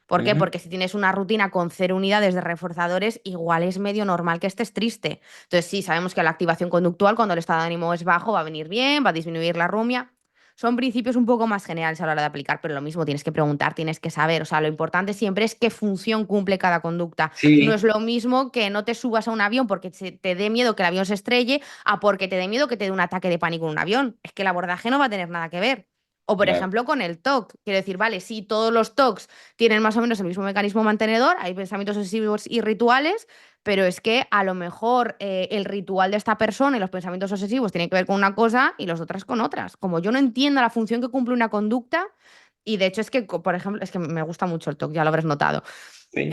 ¿Por qué? ujú. Porque si tienes una rutina con 0 unidades de reforzadores, igual es medio normal que estés triste. Entonces, sí, sabemos que la activación conductual, cuando el estado de ánimo es bajo, va a venir bien, va a disminuir la rumia. Son principios un poco más generales a la hora de aplicar, pero lo mismo tienes que preguntar, tienes que saber. O sea, lo importante siempre es qué función cumple cada conducta. No Sí, es lo mismo que no te subas a un avión porque te dé miedo que el avión se estrelle a porque te dé miedo que te dé un ataque de pánico en un avión. Es que el abordaje no va a tener nada que ver. O, por claro. ejemplo, con el TOC. Quiero decir, vale, sí, todos los TOCs tienen más o menos el mismo mecanismo mantenedor, hay pensamientos obsesivos y rituales, pero es que a lo mejor el ritual de esta persona y los pensamientos obsesivos tienen que ver con una cosa y los otras con otras. Como yo no entiendo la función que cumple una conducta, y de hecho es que, por ejemplo, es que me gusta mucho el TOC, ya lo habrás notado. Sí.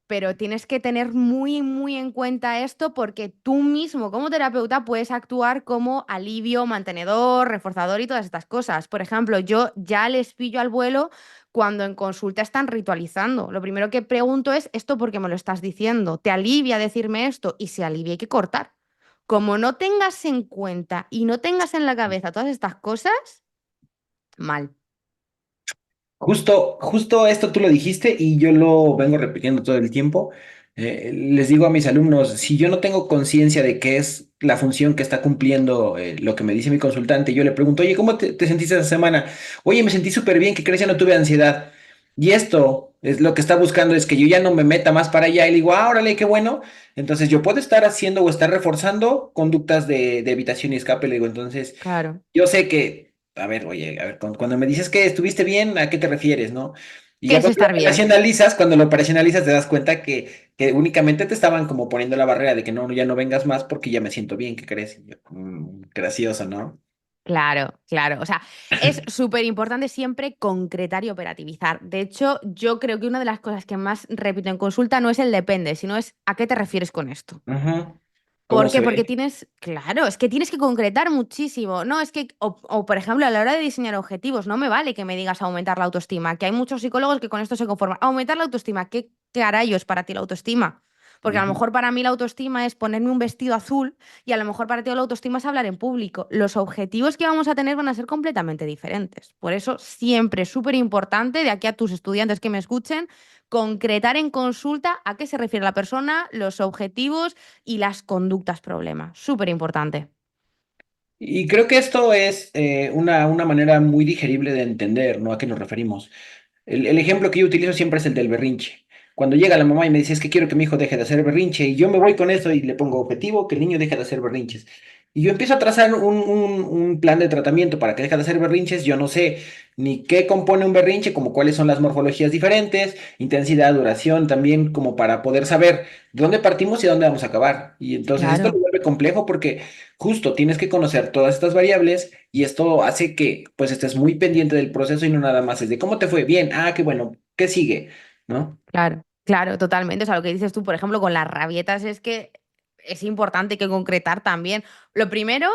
Pero tienes que tener muy, muy en cuenta esto porque tú mismo como terapeuta puedes actuar como alivio, mantenedor, reforzador y todas estas cosas. Por ejemplo, yo ya les pillo al vuelo cuando en consulta están ritualizando. Lo primero que pregunto es, ¿esto por qué me lo estás diciendo? ¿Te alivia decirme esto? Y si alivia hay que cortar. Como no tengas en cuenta y no tengas en la cabeza todas estas cosas, mal. Justo esto tú lo dijiste y yo lo vengo repitiendo todo el tiempo. Les digo a mis alumnos, si yo no tengo conciencia de qué es la función que está cumpliendo lo que me dice mi consultante, yo le pregunto, oye, ¿cómo te sentiste esa semana? Oye, me sentí súper bien, ¿qué crees? Ya no tuve ansiedad. Y esto es lo que está buscando, es que yo ya no me meta más para allá y le digo, ah, órale, qué bueno. Entonces yo puedo estar haciendo o estar reforzando conductas de evitación y escape, le digo, entonces Claro. yo sé que a ver, oye, a ver, cuando me dices que estuviste bien, ¿a qué te refieres, no? Y ¿Qué ya es estar bien? cuando lo operacionalizas te das cuenta que únicamente te estaban como poniendo la barrera de que no, ya no vengas más porque ya me siento bien, ¿qué crees? Y yo, gracioso, ¿no? Claro, claro. O sea, es súper importante siempre concretar y operativizar. De hecho, yo creo que una de las cosas que más repito en consulta no es el depende, sino es ¿a qué te refieres con esto? Ujú. ¿Cómo ¿Por se qué? Porque ve? tienes, claro, es que tienes que concretar muchísimo. No, es que, o, por ejemplo, a la hora de diseñar objetivos, no me vale que me digas aumentar la autoestima, que hay muchos psicólogos que con esto se conforman. Aumentar la autoestima, ¿qué carayos es para ti la autoestima? Porque a lo Ujú. mejor para mí la autoestima es ponerme un vestido azul y a lo mejor para ti la autoestima es hablar en público. Los objetivos que vamos a tener van a ser completamente diferentes. Por eso, siempre es súper importante, de aquí a tus estudiantes que me escuchen, concretar en consulta a qué se refiere la persona, los objetivos y las conductas problema. Súper importante. Y creo que esto es una manera muy digerible de entender, ¿no? A qué nos referimos. El ejemplo que yo utilizo siempre es el del berrinche. Cuando llega la mamá y me dice, es que quiero que mi hijo deje de hacer berrinche, y yo me voy con eso y le pongo objetivo, que el niño deje de hacer berrinches. Y yo empiezo a trazar un plan de tratamiento para que deje de hacer berrinches. Yo no sé ni qué compone un berrinche, como cuáles son las morfologías diferentes, intensidad, duración, también como para poder saber de dónde partimos y dónde vamos a acabar. Y entonces esto lo Claro, vuelve complejo porque justo tienes que conocer todas estas variables y esto hace que pues estés muy pendiente del proceso y no nada más es de cómo te fue, bien, ah, qué bueno, ¿qué sigue? ¿No? claro, claro, totalmente. O sea, lo que dices tú, por ejemplo, con las rabietas es que es importante que concretar también. Lo primero,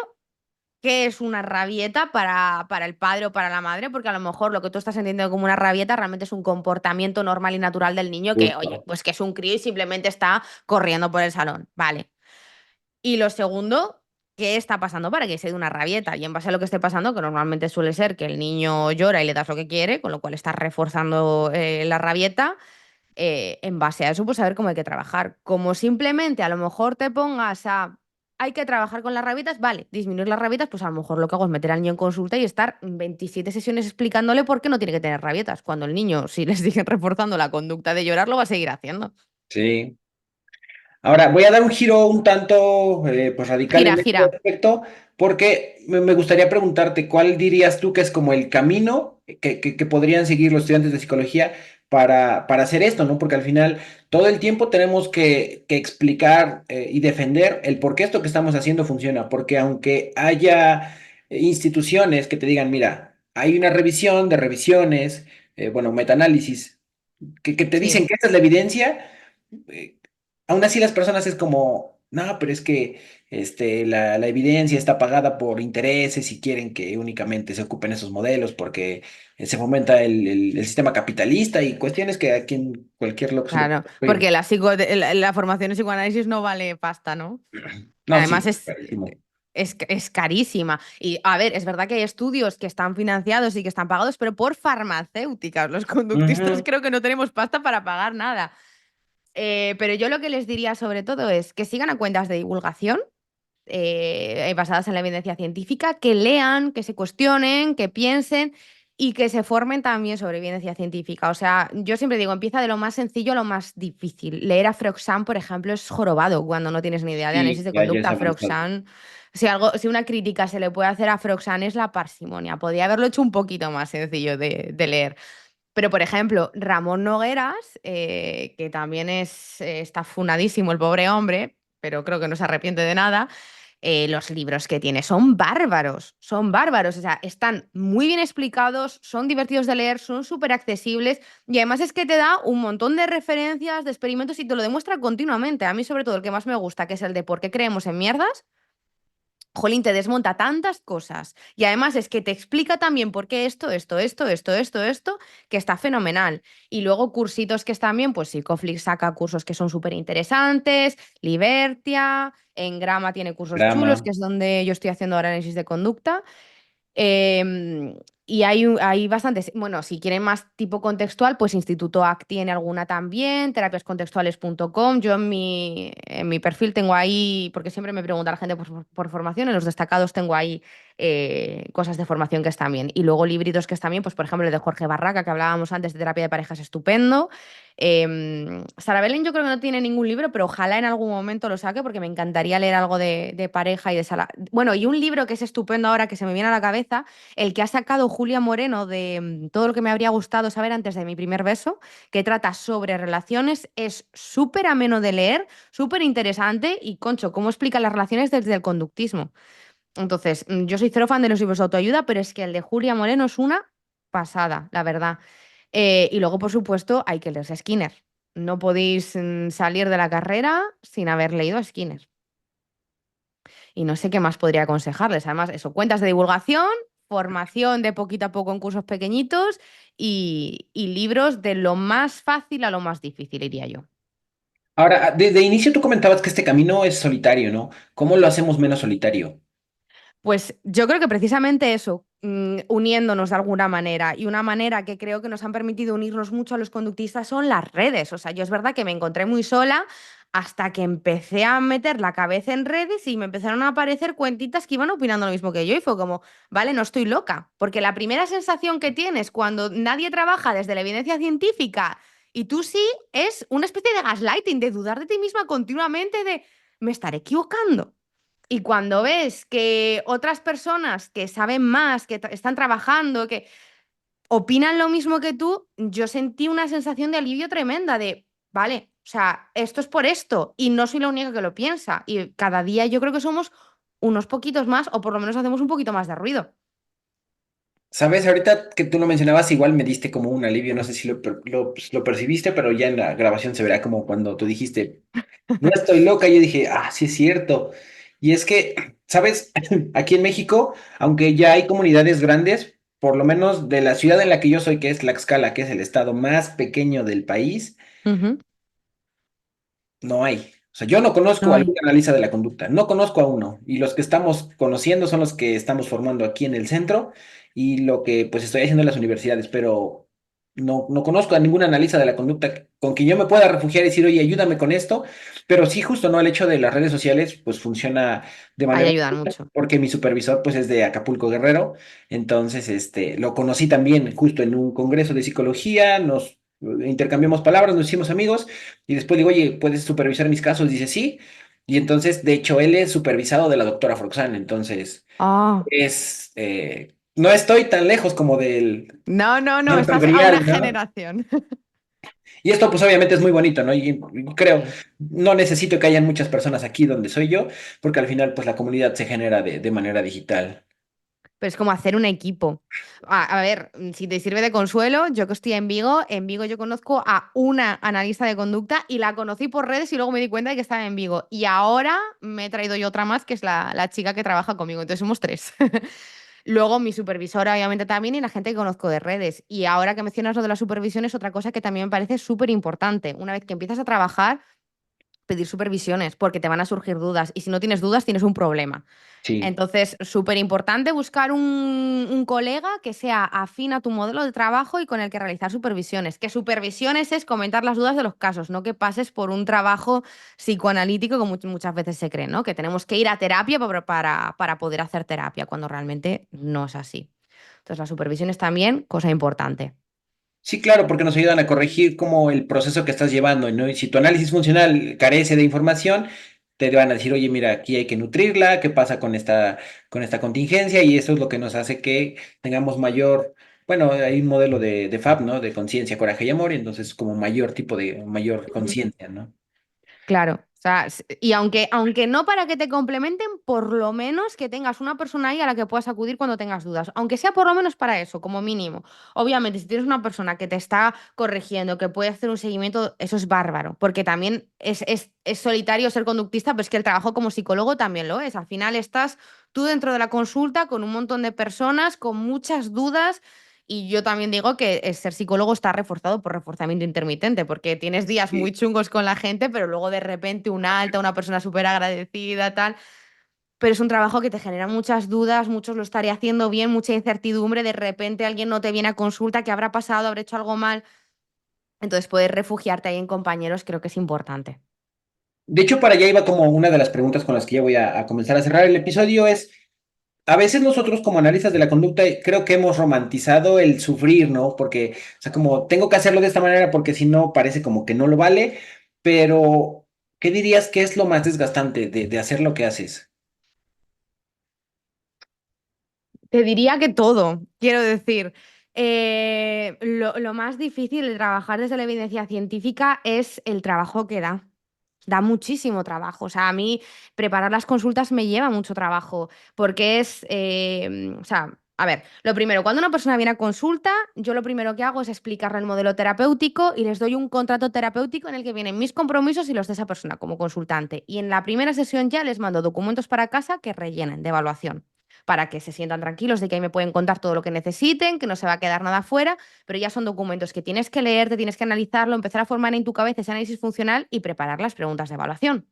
¿qué es una rabieta para el padre o para la madre? Porque a lo mejor lo que tú estás entendiendo como una rabieta realmente es un comportamiento normal y natural del niño que, oye, Justo. pues que es un crío y simplemente está corriendo por el salón. Vale. Y lo segundo, qué está pasando para que se dé una rabieta. Y en base a lo que esté pasando, que normalmente suele ser que el niño llora y le das lo que quiere, con lo cual estás reforzando la rabieta, en base a eso, pues saber cómo hay que trabajar. Como simplemente a lo mejor te pongas a, hay que trabajar con las rabietas, vale, disminuir las rabietas, pues a lo mejor lo que hago es meter al niño en consulta y estar 27 sesiones explicándole por qué no tiene que tener rabietas, cuando el niño, si le siguen reforzando la conducta de llorar, lo va a seguir haciendo. Sí. Ahora, voy a dar un giro un tanto pues radical Gira, en este gira. aspecto, porque me gustaría preguntarte cuál dirías tú que es como el camino que podrían seguir los estudiantes de psicología para hacer esto, ¿no? Porque al final todo el tiempo tenemos que explicar y defender el por qué esto que estamos haciendo funciona, porque aunque haya instituciones que te digan, mira, hay una revisión de revisiones, bueno, metaanálisis, que te dicen Sí. que esta es la evidencia, eh, aún así las personas es como, no, pero es que la evidencia está pagada por intereses y quieren que únicamente se ocupen esos modelos porque se fomenta el sistema capitalista y cuestiones que aquí en cualquier loco se le Claro, puede porque ocurrir. la formación en psicoanálisis no vale pasta, ¿no? No, Además sí, clarísimo. es carísima. Y a ver, es verdad que hay estudios que están financiados y que están pagados, pero por farmacéuticas. Los conductistas Ujú. creo que no tenemos pasta para pagar nada. Pero yo lo que les diría sobre todo es que sigan a cuentas de divulgación basadas en la evidencia científica, que lean, que se cuestionen, que piensen y que se formen también sobre evidencia científica. O sea, yo siempre digo, empieza de lo más sencillo a lo más difícil. Leer a Froxam, por ejemplo, es jorobado cuando no tienes ni idea de análisis Sí, de ya conducta. es A avanzado. Froxam, si una crítica se le puede hacer a Froxam es la parsimonia. Podría haberlo hecho un poquito más sencillo de leer. Pero, por ejemplo, Ramón Nogueras, que también está funadísimo el pobre hombre, pero creo que no se arrepiente de nada, los libros que tiene son bárbaros, o sea, están muy bien explicados, son divertidos de leer, son súper accesibles y además es que te da un montón de referencias, de experimentos y te lo demuestra continuamente. A mí sobre todo el que más me gusta, que es el de por qué creemos en mierdas. Jolín, te desmonta tantas cosas. Y además es que te explica también por qué esto, que está fenomenal. Y luego cursitos que están bien, pues Psicoflix saca cursos que son súper interesantes, Libertia, Engrama tiene cursos chulos, Drama. que es donde yo estoy haciendo ahora análisis de conducta. Y hay bastantes, bueno, si quieren más tipo contextual, pues Instituto AC tiene alguna también, terapiascontextuales.com. Yo en mi perfil tengo ahí, porque siempre me pregunta la gente por formación, en los destacados tengo ahí cosas de formación que están bien. Y luego libritos que están bien, pues por ejemplo el de Jorge Barraca, que hablábamos antes de terapia de parejas, estupendo. Sara Belén yo creo que no tiene ningún libro, pero ojalá en algún momento lo saque porque me encantaría leer algo de pareja y de Sara. Bueno, y un libro que es estupendo ahora que se me viene a la cabeza, el que ha sacado Julia Moreno de todo lo que me habría gustado saber antes de mi primer beso, que trata sobre relaciones, es súper ameno de leer, súper interesante y, concho, cómo explica las relaciones desde el conductismo. Entonces, yo soy cero fan de los libros de autoayuda, pero es que el de Julia Moreno es una pasada, la verdad. Y luego, por supuesto, hay que leerse a Skinner. No podéis salir de la carrera sin haber leído a Skinner. Y no sé qué más podría aconsejarles. Además, eso, cuentas de divulgación, formación de poquito a poco en cursos pequeñitos y libros de lo más fácil a lo más difícil, diría yo. Ahora, desde inicio tú comentabas que este camino es solitario, ¿no? ¿Cómo lo hacemos menos solitario? Pues yo creo que precisamente eso, uniéndonos de alguna manera, y una manera que creo que nos han permitido unirnos mucho a los conductistas son las redes. O sea, yo es verdad que me encontré muy sola hasta que empecé a meter la cabeza en redes y me empezaron a aparecer cuentitas que iban opinando lo mismo que yo y fue como, vale, no estoy loca, porque la primera sensación que tienes cuando nadie trabaja desde la evidencia científica y tú sí, es una especie de gaslighting, de dudar de ti misma continuamente, de, me estaré equivocando. Y cuando ves que otras personas que saben más, que están trabajando, que opinan lo mismo que tú, yo sentí una sensación de alivio tremenda de, vale, o sea, esto es por esto y no soy la única que lo piensa. Y cada día yo creo que somos unos poquitos más o por lo menos hacemos un poquito más de ruido. Sabes, ahorita que tú lo mencionabas, igual me diste como un alivio, no sé si lo percibiste, pero ya en la grabación se verá como cuando tú dijiste, no estoy loca, yo dije, ah, sí es cierto. Y es que, ¿sabes? Aquí en México, aunque ya hay comunidades grandes, por lo menos de la ciudad en la que yo soy, que es Tlaxcala, que es el estado más pequeño del país, Ujú. no hay. O sea, yo no conozco a Ay, algún analista de la conducta, no conozco a uno, y los que estamos conociendo son los que estamos formando aquí en el centro y lo que pues estoy haciendo en las universidades, pero no conozco a ningún analista de la conducta con quien yo me pueda refugiar y decir, oye, ayúdame con esto, pero sí, justo, ¿no? El hecho de las redes sociales pues funciona de ahí manera, ayudan mucho. porque mi supervisor pues es de Acapulco Guerrero, entonces lo conocí también justo en un congreso de psicología, nos intercambiamos palabras, nos hicimos amigos. Y después digo, oye, ¿puedes supervisar mis casos? Dice, sí. Y entonces, de hecho, él es supervisado de la doctora Froxán. Entonces, Ah, no estoy tan lejos como del no, no, no, santo estás a una grial, ¿no? generación. Y esto, pues, obviamente es muy bonito, ¿no? Y creo, no necesito que hayan muchas personas aquí donde soy yo, porque al final, pues, la comunidad se genera de manera digital. Pero es como hacer un equipo. A ver, si te sirve de consuelo, yo que estoy en Vigo yo conozco a una analista de conducta y la conocí por redes y luego me di cuenta de que estaba en Vigo. Y ahora me he traído yo otra más, que es la chica que trabaja conmigo. Entonces somos tres. Luego mi supervisora, obviamente, también, y la gente que conozco de redes. Y ahora que mencionas lo de la supervisión, es otra cosa que también me parece súper importante. Una vez que empiezas a trabajar, pedir supervisiones, porque te van a surgir dudas. Y si no tienes dudas, tienes un problema. Sí. Entonces, súper importante buscar un colega que sea afín a tu modelo de trabajo y con el que realizar supervisiones. Que supervisiones es comentar las dudas de los casos, no que pases por un trabajo psicoanalítico como muchas veces se cree, ¿no? Que tenemos que ir a terapia para poder hacer terapia, cuando realmente no es así. Entonces, las supervisiones también, cosa importante. Sí, claro, porque nos ayudan a corregir como el proceso que estás llevando, ¿no? Y si tu análisis funcional carece de información, te van a decir, oye, mira, aquí hay que nutrirla, ¿qué pasa con esta contingencia? Y eso es lo que nos hace que tengamos mayor, bueno, hay un modelo de FAB, ¿no? De conciencia, coraje y amor, y entonces como mayor tipo de, mayor conciencia, ¿no? Claro, o sea, y aunque no para que te complementen, por lo menos que tengas una persona ahí a la que puedas acudir cuando tengas dudas, aunque sea por lo menos para eso, como mínimo. Obviamente, si tienes una persona que te está corrigiendo, que puede hacer un seguimiento, eso es bárbaro, porque también es solitario ser conductista, pero es que el trabajo como psicólogo también lo es. Al final estás tú dentro de la consulta con un montón de personas, con muchas dudas. Y yo también digo que ser psicólogo está reforzado por reforzamiento intermitente, porque tienes días muy Sí. chungos con la gente, pero luego de repente una alta, una persona súper agradecida, tal. Pero es un trabajo que te genera muchas dudas, muchos lo estaré haciendo bien, mucha incertidumbre, de repente alguien no te viene a consulta, ¿qué habrá pasado? ¿Habré hecho algo mal? Entonces poder refugiarte ahí en compañeros creo que es importante. De hecho, para allá iba como una de las preguntas con las que ya voy a comenzar a cerrar el episodio es, a veces nosotros como analistas de la conducta creo que hemos romantizado el sufrir, ¿no? Porque, o sea, como tengo que hacerlo de esta manera porque si no parece como que no lo vale, pero ¿qué dirías que es lo más desgastante de hacer lo que haces? Te diría que todo, quiero decir. Lo más difícil de trabajar desde la evidencia científica es el trabajo que da. Da muchísimo trabajo. O sea, a mí preparar las consultas me lleva mucho trabajo porque o sea, a ver, lo primero, cuando una persona viene a consulta, yo lo primero que hago es explicarle el modelo terapéutico y les doy un contrato terapéutico en el que vienen mis compromisos y los de esa persona como consultante. Y en la primera sesión ya les mando documentos para casa que rellenen de evaluación, para que se sientan tranquilos de que ahí me pueden contar todo lo que necesiten, que no se va a quedar nada fuera, pero ya son documentos que tienes que leer, te tienes que analizarlo, empezar a formar en tu cabeza ese análisis funcional y preparar las preguntas de evaluación.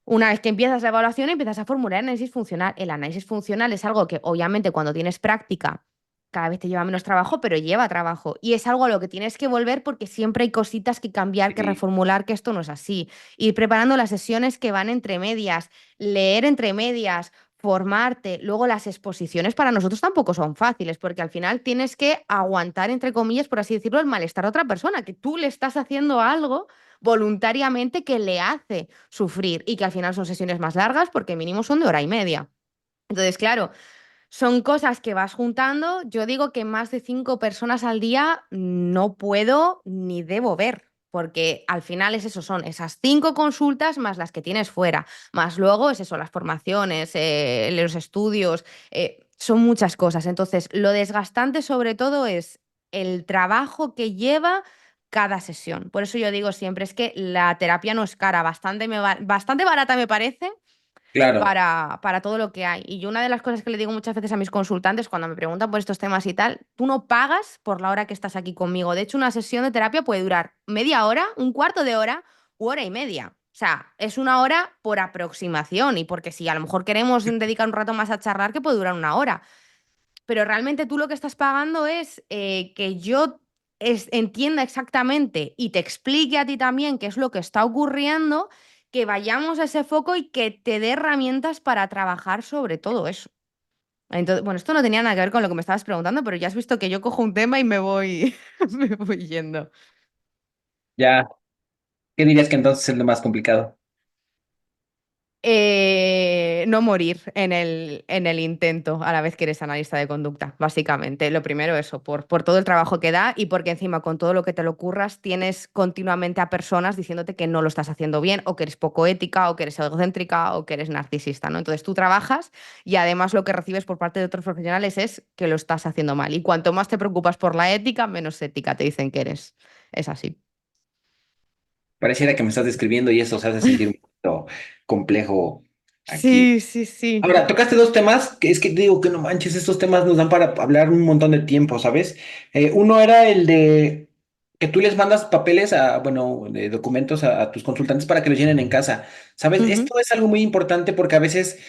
Una vez que empiezas la evaluación, empiezas a formular análisis funcional. El análisis funcional es algo que obviamente cuando tienes práctica cada vez te lleva menos trabajo, pero lleva trabajo. Y es algo a lo que tienes que volver porque siempre hay cositas que cambiar, que Sí. reformular, que esto no es así. Ir preparando las sesiones que van entre medias, leer entre medias, formarte. Luego las exposiciones para nosotros tampoco son fáciles, porque al final tienes que aguantar, entre comillas, por así decirlo, el malestar a otra persona, que tú le estás haciendo algo voluntariamente que le hace sufrir y que al final son sesiones más largas porque mínimo son de hora y media. Entonces, claro, son cosas que vas juntando. Yo digo que más de 5 personas al día no puedo ni debo ver, porque al final es eso, son esas 5 consultas más las que tienes fuera, más luego es eso, las formaciones, los estudios, son muchas cosas. Entonces, lo desgastante sobre todo es el trabajo que lleva cada sesión. Por eso yo digo siempre, es que la terapia no es cara, bastante barata me parece Claro. para todo lo que hay. Y yo una de las cosas que le digo muchas veces a mis consultantes cuando me preguntan por estos temas y tal, tú no pagas por la hora que estás aquí conmigo. De hecho, una sesión de terapia puede durar media hora, un cuarto de hora u hora y media. O sea, es una hora por aproximación y porque si a lo mejor queremos dedicar un rato más a charlar, que puede durar una hora. Pero realmente tú lo que estás pagando es que yo entienda exactamente y te explique a ti también qué es lo que está ocurriendo, que vayamos a ese foco y que te dé herramientas para trabajar sobre todo eso. Entonces, bueno, esto no tenía nada que ver con lo que me estabas preguntando, pero ya has visto que yo cojo un tema y me voy, me voy yendo. Ya, ¿qué dirías que entonces es lo más complicado? No morir en el intento a la vez que eres analista de conducta, básicamente. Lo primero eso, por todo el trabajo que da y porque encima con todo lo que te lo curras tienes continuamente a personas diciéndote que no lo estás haciendo bien o que eres poco ética o que eres egocéntrica o que eres narcisista, ¿no? Entonces tú trabajas y además lo que recibes por parte de otros profesionales es que lo estás haciendo mal. Y cuanto más te preocupas por la ética, menos ética te dicen que eres. Es así. Pareciera que me estás describiendo y eso se hace sentir un poquito complejo aquí. Sí, sí, sí. Ahora, tocaste dos temas que es que digo que no manches, estos temas nos dan para hablar un montón de tiempo, ¿sabes? Uno era el de que tú les mandas papeles bueno, de documentos a tus consultantes para que los llenen en casa, ¿sabes? Ujú. Esto es algo muy importante porque a veces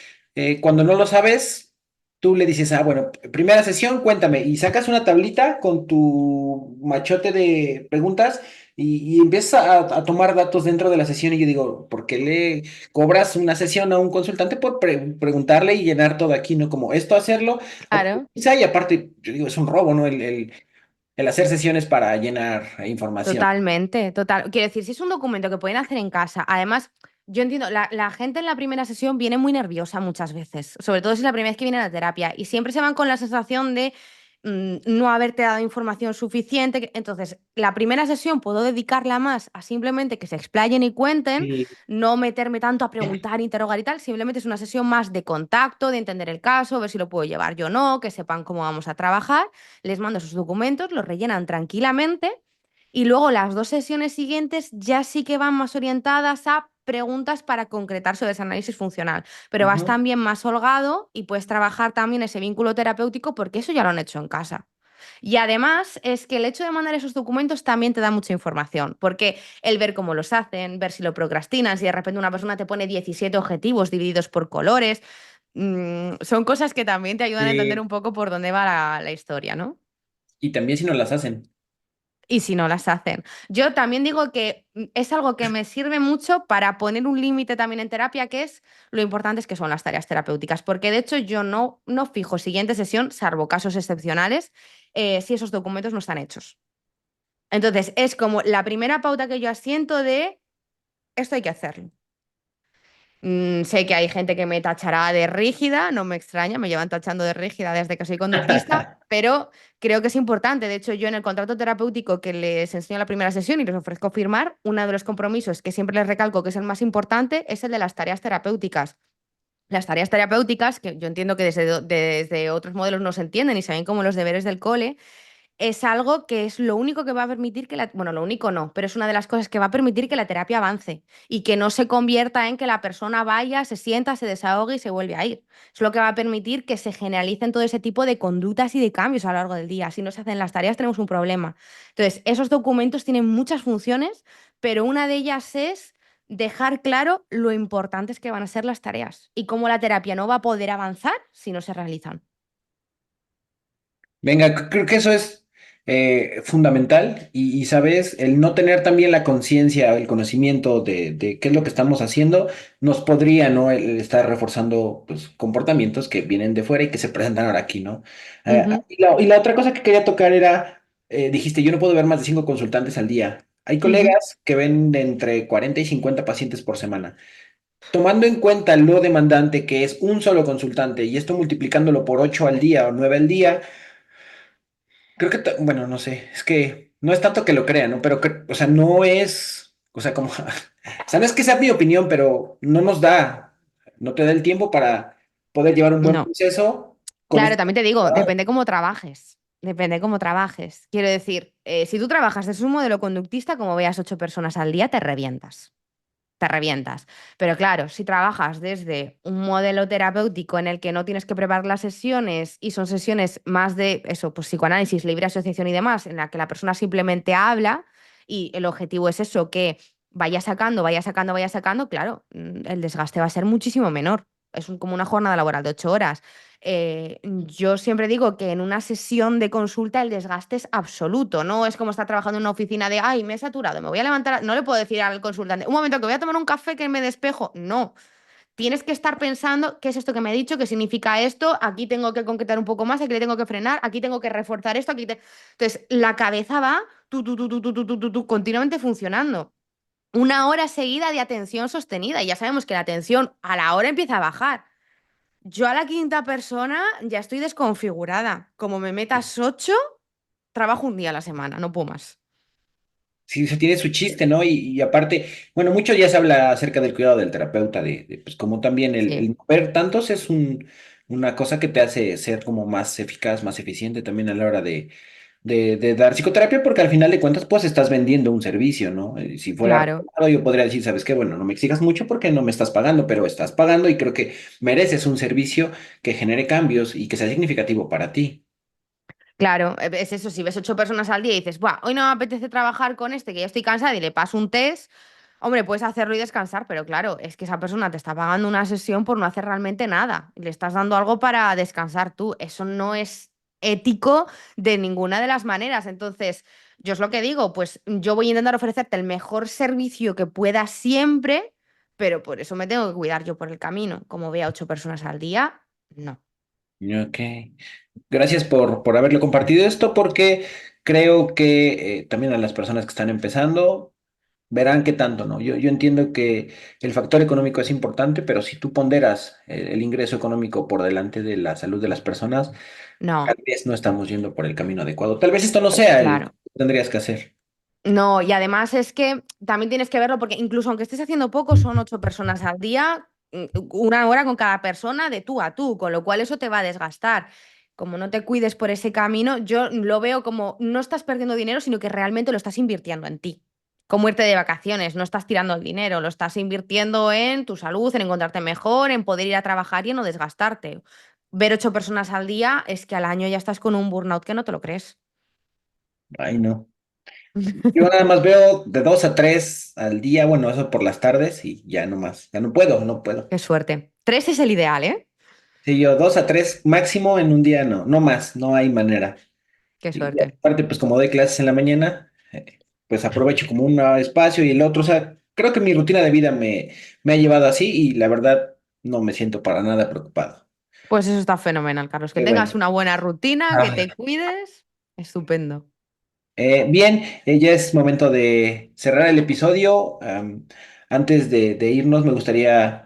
cuando no lo sabes, tú le dices, bueno, primera sesión, cuéntame, y sacas una tablita con tu machote de preguntas y empiezas a tomar datos dentro de la sesión y yo digo, ¿por qué le cobras una sesión a un consultante por preguntarle y llenar todo aquí, ¿no? Como esto hacerlo, Claro. quizá, y aparte, yo digo, es un robo, ¿no? El hacer sesiones para llenar información. Totalmente, total. Quiero decir, si es un documento que pueden hacer en casa, además, yo entiendo, la gente en la primera sesión viene muy nerviosa muchas veces, sobre todo si es la primera vez que viene a la terapia, y siempre se van con la sensación de no haberte dado información suficiente. Entonces, la primera sesión puedo dedicarla más a simplemente que se explayen y cuenten, Sí. no meterme tanto a preguntar, interrogar y tal, simplemente es una sesión más de contacto, de entender el caso, ver si lo puedo llevar yo o no, que sepan cómo vamos a trabajar, les mando sus documentos, los rellenan tranquilamente. Y luego las dos sesiones siguientes ya sí que van más orientadas a preguntas para concretar sobre ese análisis funcional. Pero vas Ujú. también más holgado y puedes trabajar también ese vínculo terapéutico porque eso ya lo han hecho en casa. Y además es que el hecho de mandar esos documentos también te da mucha información, porque el ver cómo los hacen, ver si lo procrastinan, si de repente una persona te pone 17 objetivos divididos por colores, son cosas que también te ayudan a entender Sí. un poco por dónde va la historia, ¿no? Y también si no las hacen. Y si no las hacen. Yo también digo que es algo que me sirve mucho para poner un límite también en terapia, que es lo importante es que son las tareas terapéuticas, porque de hecho yo no fijo siguiente sesión, salvo casos excepcionales, si esos documentos no están hechos. Entonces es como la primera pauta que yo asiento de esto hay que hacerlo. Sé que hay gente que me tachará de rígida, no me extraña, me llevan tachando de rígida desde que soy conductista, pero creo que es importante. De hecho, yo en el contrato terapéutico que les enseño en la primera sesión y les ofrezco firmar, uno de los compromisos que siempre les recalco que es el más importante es el de las tareas terapéuticas. Las tareas terapéuticas, que yo entiendo que desde otros modelos no se entienden y se ven como los deberes del cole, es algo que es lo único que va a permitir que bueno, lo único no, pero es una de las cosas que va a permitir que la terapia avance y que no se convierta en que la persona vaya, se sienta, se desahogue y se vuelve a ir. Es lo que va a permitir que se generalicen todo ese tipo de conductas y de cambios a lo largo del día. Si no se hacen las tareas, tenemos un problema. Entonces, esos documentos tienen muchas funciones, pero una de ellas es dejar claro lo importantes que van a ser las tareas y cómo la terapia no va a poder avanzar si no se realizan. Venga, creo que eso es fundamental sabes, el no tener también la conciencia, el conocimiento de qué es lo que estamos haciendo, nos podría, ¿no? El estar reforzando pues, comportamientos que vienen de fuera y que se presentan ahora aquí, ¿no? Ujú, Y la otra cosa que quería tocar era, dijiste, yo no puedo ver más de 5 consultantes al día. Hay ujú. colegas que ven de entre 40 y 50 pacientes por semana. Tomando en cuenta lo demandante que es un solo consultante y esto multiplicándolo por 8 al día o 9 al día, creo que, bueno, no sé, es que no es tanto que lo crea, ¿no? Pero, o sea, no es, o sea, como, o sea, no es que sea mi opinión, pero no nos da, no te da el tiempo para poder llevar un buen No. proceso con Claro, este también te digo, trabajo. depende cómo trabajes. Depende cómo trabajes. Quiero decir, si tú trabajas desde un modelo conductista, como veas 8 personas al día, te revientas. Te revientas. Pero claro, si trabajas desde un modelo terapéutico en el que no tienes que preparar las sesiones y son sesiones más de eso, pues psicoanálisis, libre asociación y demás, en la que la persona simplemente habla y el objetivo es eso, que vaya sacando, vaya sacando, vaya sacando, claro, el desgaste va a ser muchísimo menor. Es como una jornada laboral de 8 horas. Yo siempre digo que en una sesión de consulta el desgaste es absoluto, no es como estar trabajando en una oficina de, ay, me he saturado, me voy a levantar, no le puedo decir al consultante, un momento que voy a tomar un café que me despejo, no. Tienes que estar pensando qué es esto que me he dicho, qué significa esto, aquí tengo que concretar un poco más, aquí le tengo que frenar, aquí tengo que reforzar esto, Entonces, la cabeza va continuamente funcionando. 1 hora seguida de atención sostenida y ya sabemos que la atención a la hora empieza a bajar. Yo a la quinta persona ya estoy desconfigurada. Como me metas 8, trabajo un día a la semana, no puedo más. Sí, se tiene su chiste, ¿no? Y aparte, bueno, mucho ya se habla acerca del cuidado del terapeuta, pues como también Sí, el ver tantos es una cosa que te hace ser como más eficaz, más eficiente también a la hora de dar psicoterapia, porque al final de cuentas, pues estás vendiendo un servicio, ¿no? Si fuera claro. regalado, yo podría decir, ¿sabes qué? Bueno, no me exijas mucho porque no me estás pagando, pero estás pagando y creo que mereces un servicio que genere cambios y que sea significativo para ti. Claro, es eso, si ves 8 personas al día y dices, Buah, hoy no me apetece trabajar con este, que ya estoy cansada y le paso un test, hombre, puedes hacerlo y descansar, pero claro, es que esa persona te está pagando una sesión por no hacer realmente nada. Y le estás dando algo para descansar tú. Eso no es ético de ninguna de las maneras. Entonces, yo es lo que digo, pues yo voy a intentar ofrecerte el mejor servicio que pueda siempre, pero por eso me tengo que cuidar yo por el camino. Como vea 8 personas al día, no. Ok. Gracias por haberlo compartido esto, porque creo que también a las personas que están empezando verán qué tanto, ¿no? Yo entiendo que el factor económico es importante, pero si tú ponderas el ingreso económico por delante de la salud de las personas, tal No, vez no estamos yendo por el camino adecuado. Tal vez esto no sea el que claro. tendrías que hacer. No, y además es que también tienes que verlo porque incluso aunque estés haciendo poco, son 8 personas al día, 1 hora con cada persona de tú a tú, con lo cual eso te va a desgastar. Como no te cuides por ese camino, yo lo veo como no estás perdiendo dinero, sino que realmente lo estás invirtiendo en ti. Como irte de vacaciones, no estás tirando el dinero, lo estás invirtiendo en tu salud, en encontrarte mejor, en poder ir a trabajar y en no desgastarte. Ver 8 personas al día es que al año ya estás con un burnout que no te lo crees. Ay, no. Yo nada más veo de 2 a 3 al día, bueno, eso por las tardes y ya no más. Ya no puedo, no puedo. Qué suerte. 3 es el ideal, ¿eh? Sí, yo 2 a 3 máximo en un día, no, no más, no hay manera. Qué Y suerte. aparte, pues como doy clases en la mañana, pues aprovecho como un espacio y el otro. O sea, creo que mi rutina de vida me ha llevado así y la verdad no me siento para nada preocupado. Pues eso está fenomenal, Carlos. Que Qué tengas bueno. una buena rutina, que te Ah, cuides. Estupendo. bien, ya es momento de cerrar el episodio. Antes de irnos, me gustaría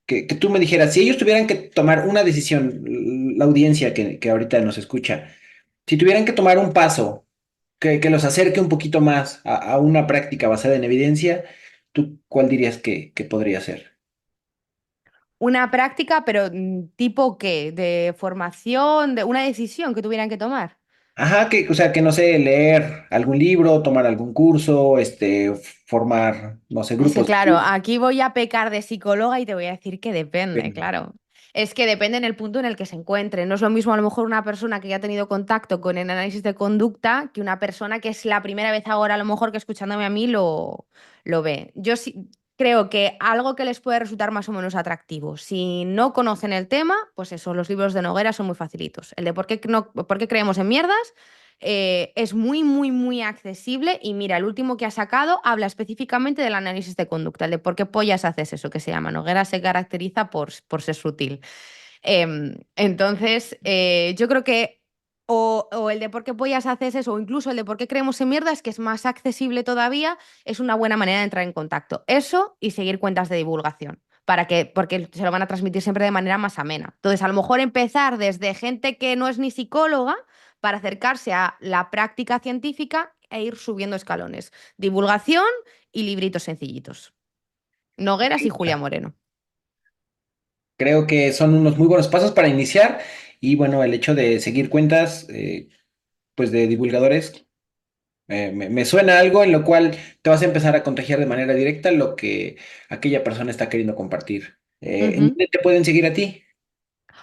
que tú me dijeras, si ellos tuvieran que tomar una decisión, la audiencia que ahorita nos escucha, si tuvieran que tomar un paso que los acerque un poquito más a una práctica basada en evidencia, ¿tú cuál dirías que podría ser? Una práctica, pero ¿tipo qué? ¿De formación? ¿De una decisión que tuvieran que tomar? Ajá, o sea, que no sé, leer algún libro, tomar algún curso, formar, no sé, Es que grupos. claro, aquí voy a pecar de psicóloga y te voy a decir que depende, Sí. claro. Es que depende en el punto en el que se encuentre. No es lo mismo a lo mejor una persona que ya ha tenido contacto con el análisis de conducta que una persona que es la primera vez ahora a lo mejor que escuchándome a mí lo ve. Yo sí creo que algo que les puede resultar más o menos atractivo. Si no conocen el tema, pues eso, los libros de Noguera son muy facilitos. El de por qué creemos en mierdas es muy, muy, muy accesible y mira, el último que ha sacado habla específicamente del análisis de conducta, el de por qué pollas haces eso, que se llama Noguera se caracteriza por ser sutil. Entonces, yo creo que o el de por qué pollas haces eso, o incluso el de por qué creemos en mierdas, que es más accesible todavía, es una buena manera de entrar en contacto. Eso y seguir cuentas de divulgación. Porque se lo van a transmitir siempre de manera más amena. Entonces, a lo mejor empezar desde gente que no es ni psicóloga para acercarse a la práctica científica e ir subiendo escalones. Divulgación y libritos sencillitos. Nogueras y Julia Moreno. Creo que son unos muy buenos pasos para iniciar y bueno, el hecho de seguir cuentas, pues de divulgadores, me suena algo en lo cual te vas a empezar a contagiar de manera directa lo que aquella persona está queriendo compartir. ¿En Ujú. dónde te pueden seguir a ti?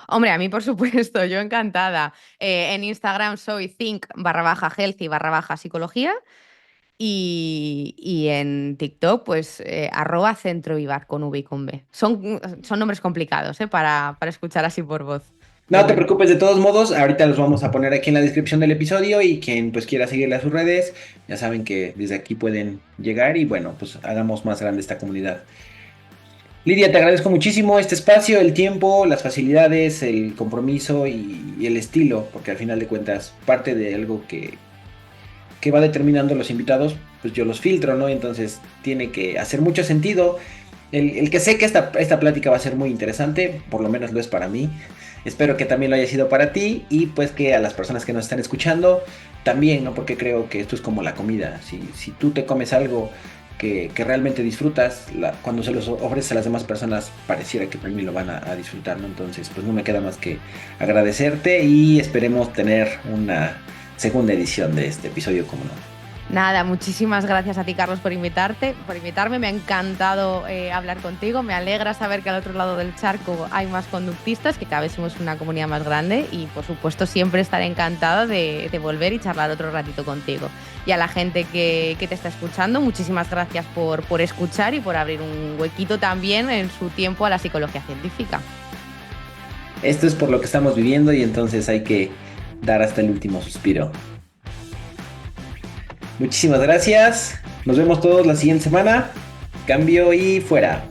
Hombre, a mí por supuesto, yo encantada. En Instagram soy think barra baja healthy barra baja psicología Y en TikTok, pues @centrovivar con V y con B. Son nombres complicados, para escuchar así por voz. No Pero te bueno. preocupes, de todos modos, ahorita los vamos a poner aquí en la descripción del episodio y quien pues quiera seguirle a sus redes, ya saben que desde aquí pueden llegar y bueno, pues hagamos más grande esta comunidad. Lidia, te agradezco muchísimo este espacio, el tiempo, las facilidades, el compromiso y el estilo, porque al final de cuentas parte de algo que va determinando los invitados, pues yo los filtro, ¿no? Entonces tiene que hacer mucho sentido. El que sé que esta plática va a ser muy interesante, por lo menos lo es para mí. Espero que también lo haya sido para ti y pues que a las personas que nos están escuchando también, ¿no? Porque creo que esto es como la comida. Si tú te comes algo que realmente disfrutas, cuando se los ofreces a las demás personas pareciera que también lo van a disfrutar, ¿no? Entonces pues no me queda más que agradecerte y esperemos tener una segunda edición de este episodio, como no. Nada, muchísimas gracias a ti, Carlos, por invitarme. Me ha encantado hablar contigo. Me alegra saber que al otro lado del charco hay más conductistas, que cada vez somos una comunidad más grande y, por supuesto, siempre estaré encantada de volver y charlar otro ratito contigo. Y a la gente que te está escuchando, muchísimas gracias por escuchar y por abrir un huequito también en su tiempo a la psicología científica. Esto es por lo que estamos viviendo y entonces hay que dar hasta el último suspiro. Muchísimas gracias. Nos vemos todos la siguiente semana. Cambio y fuera.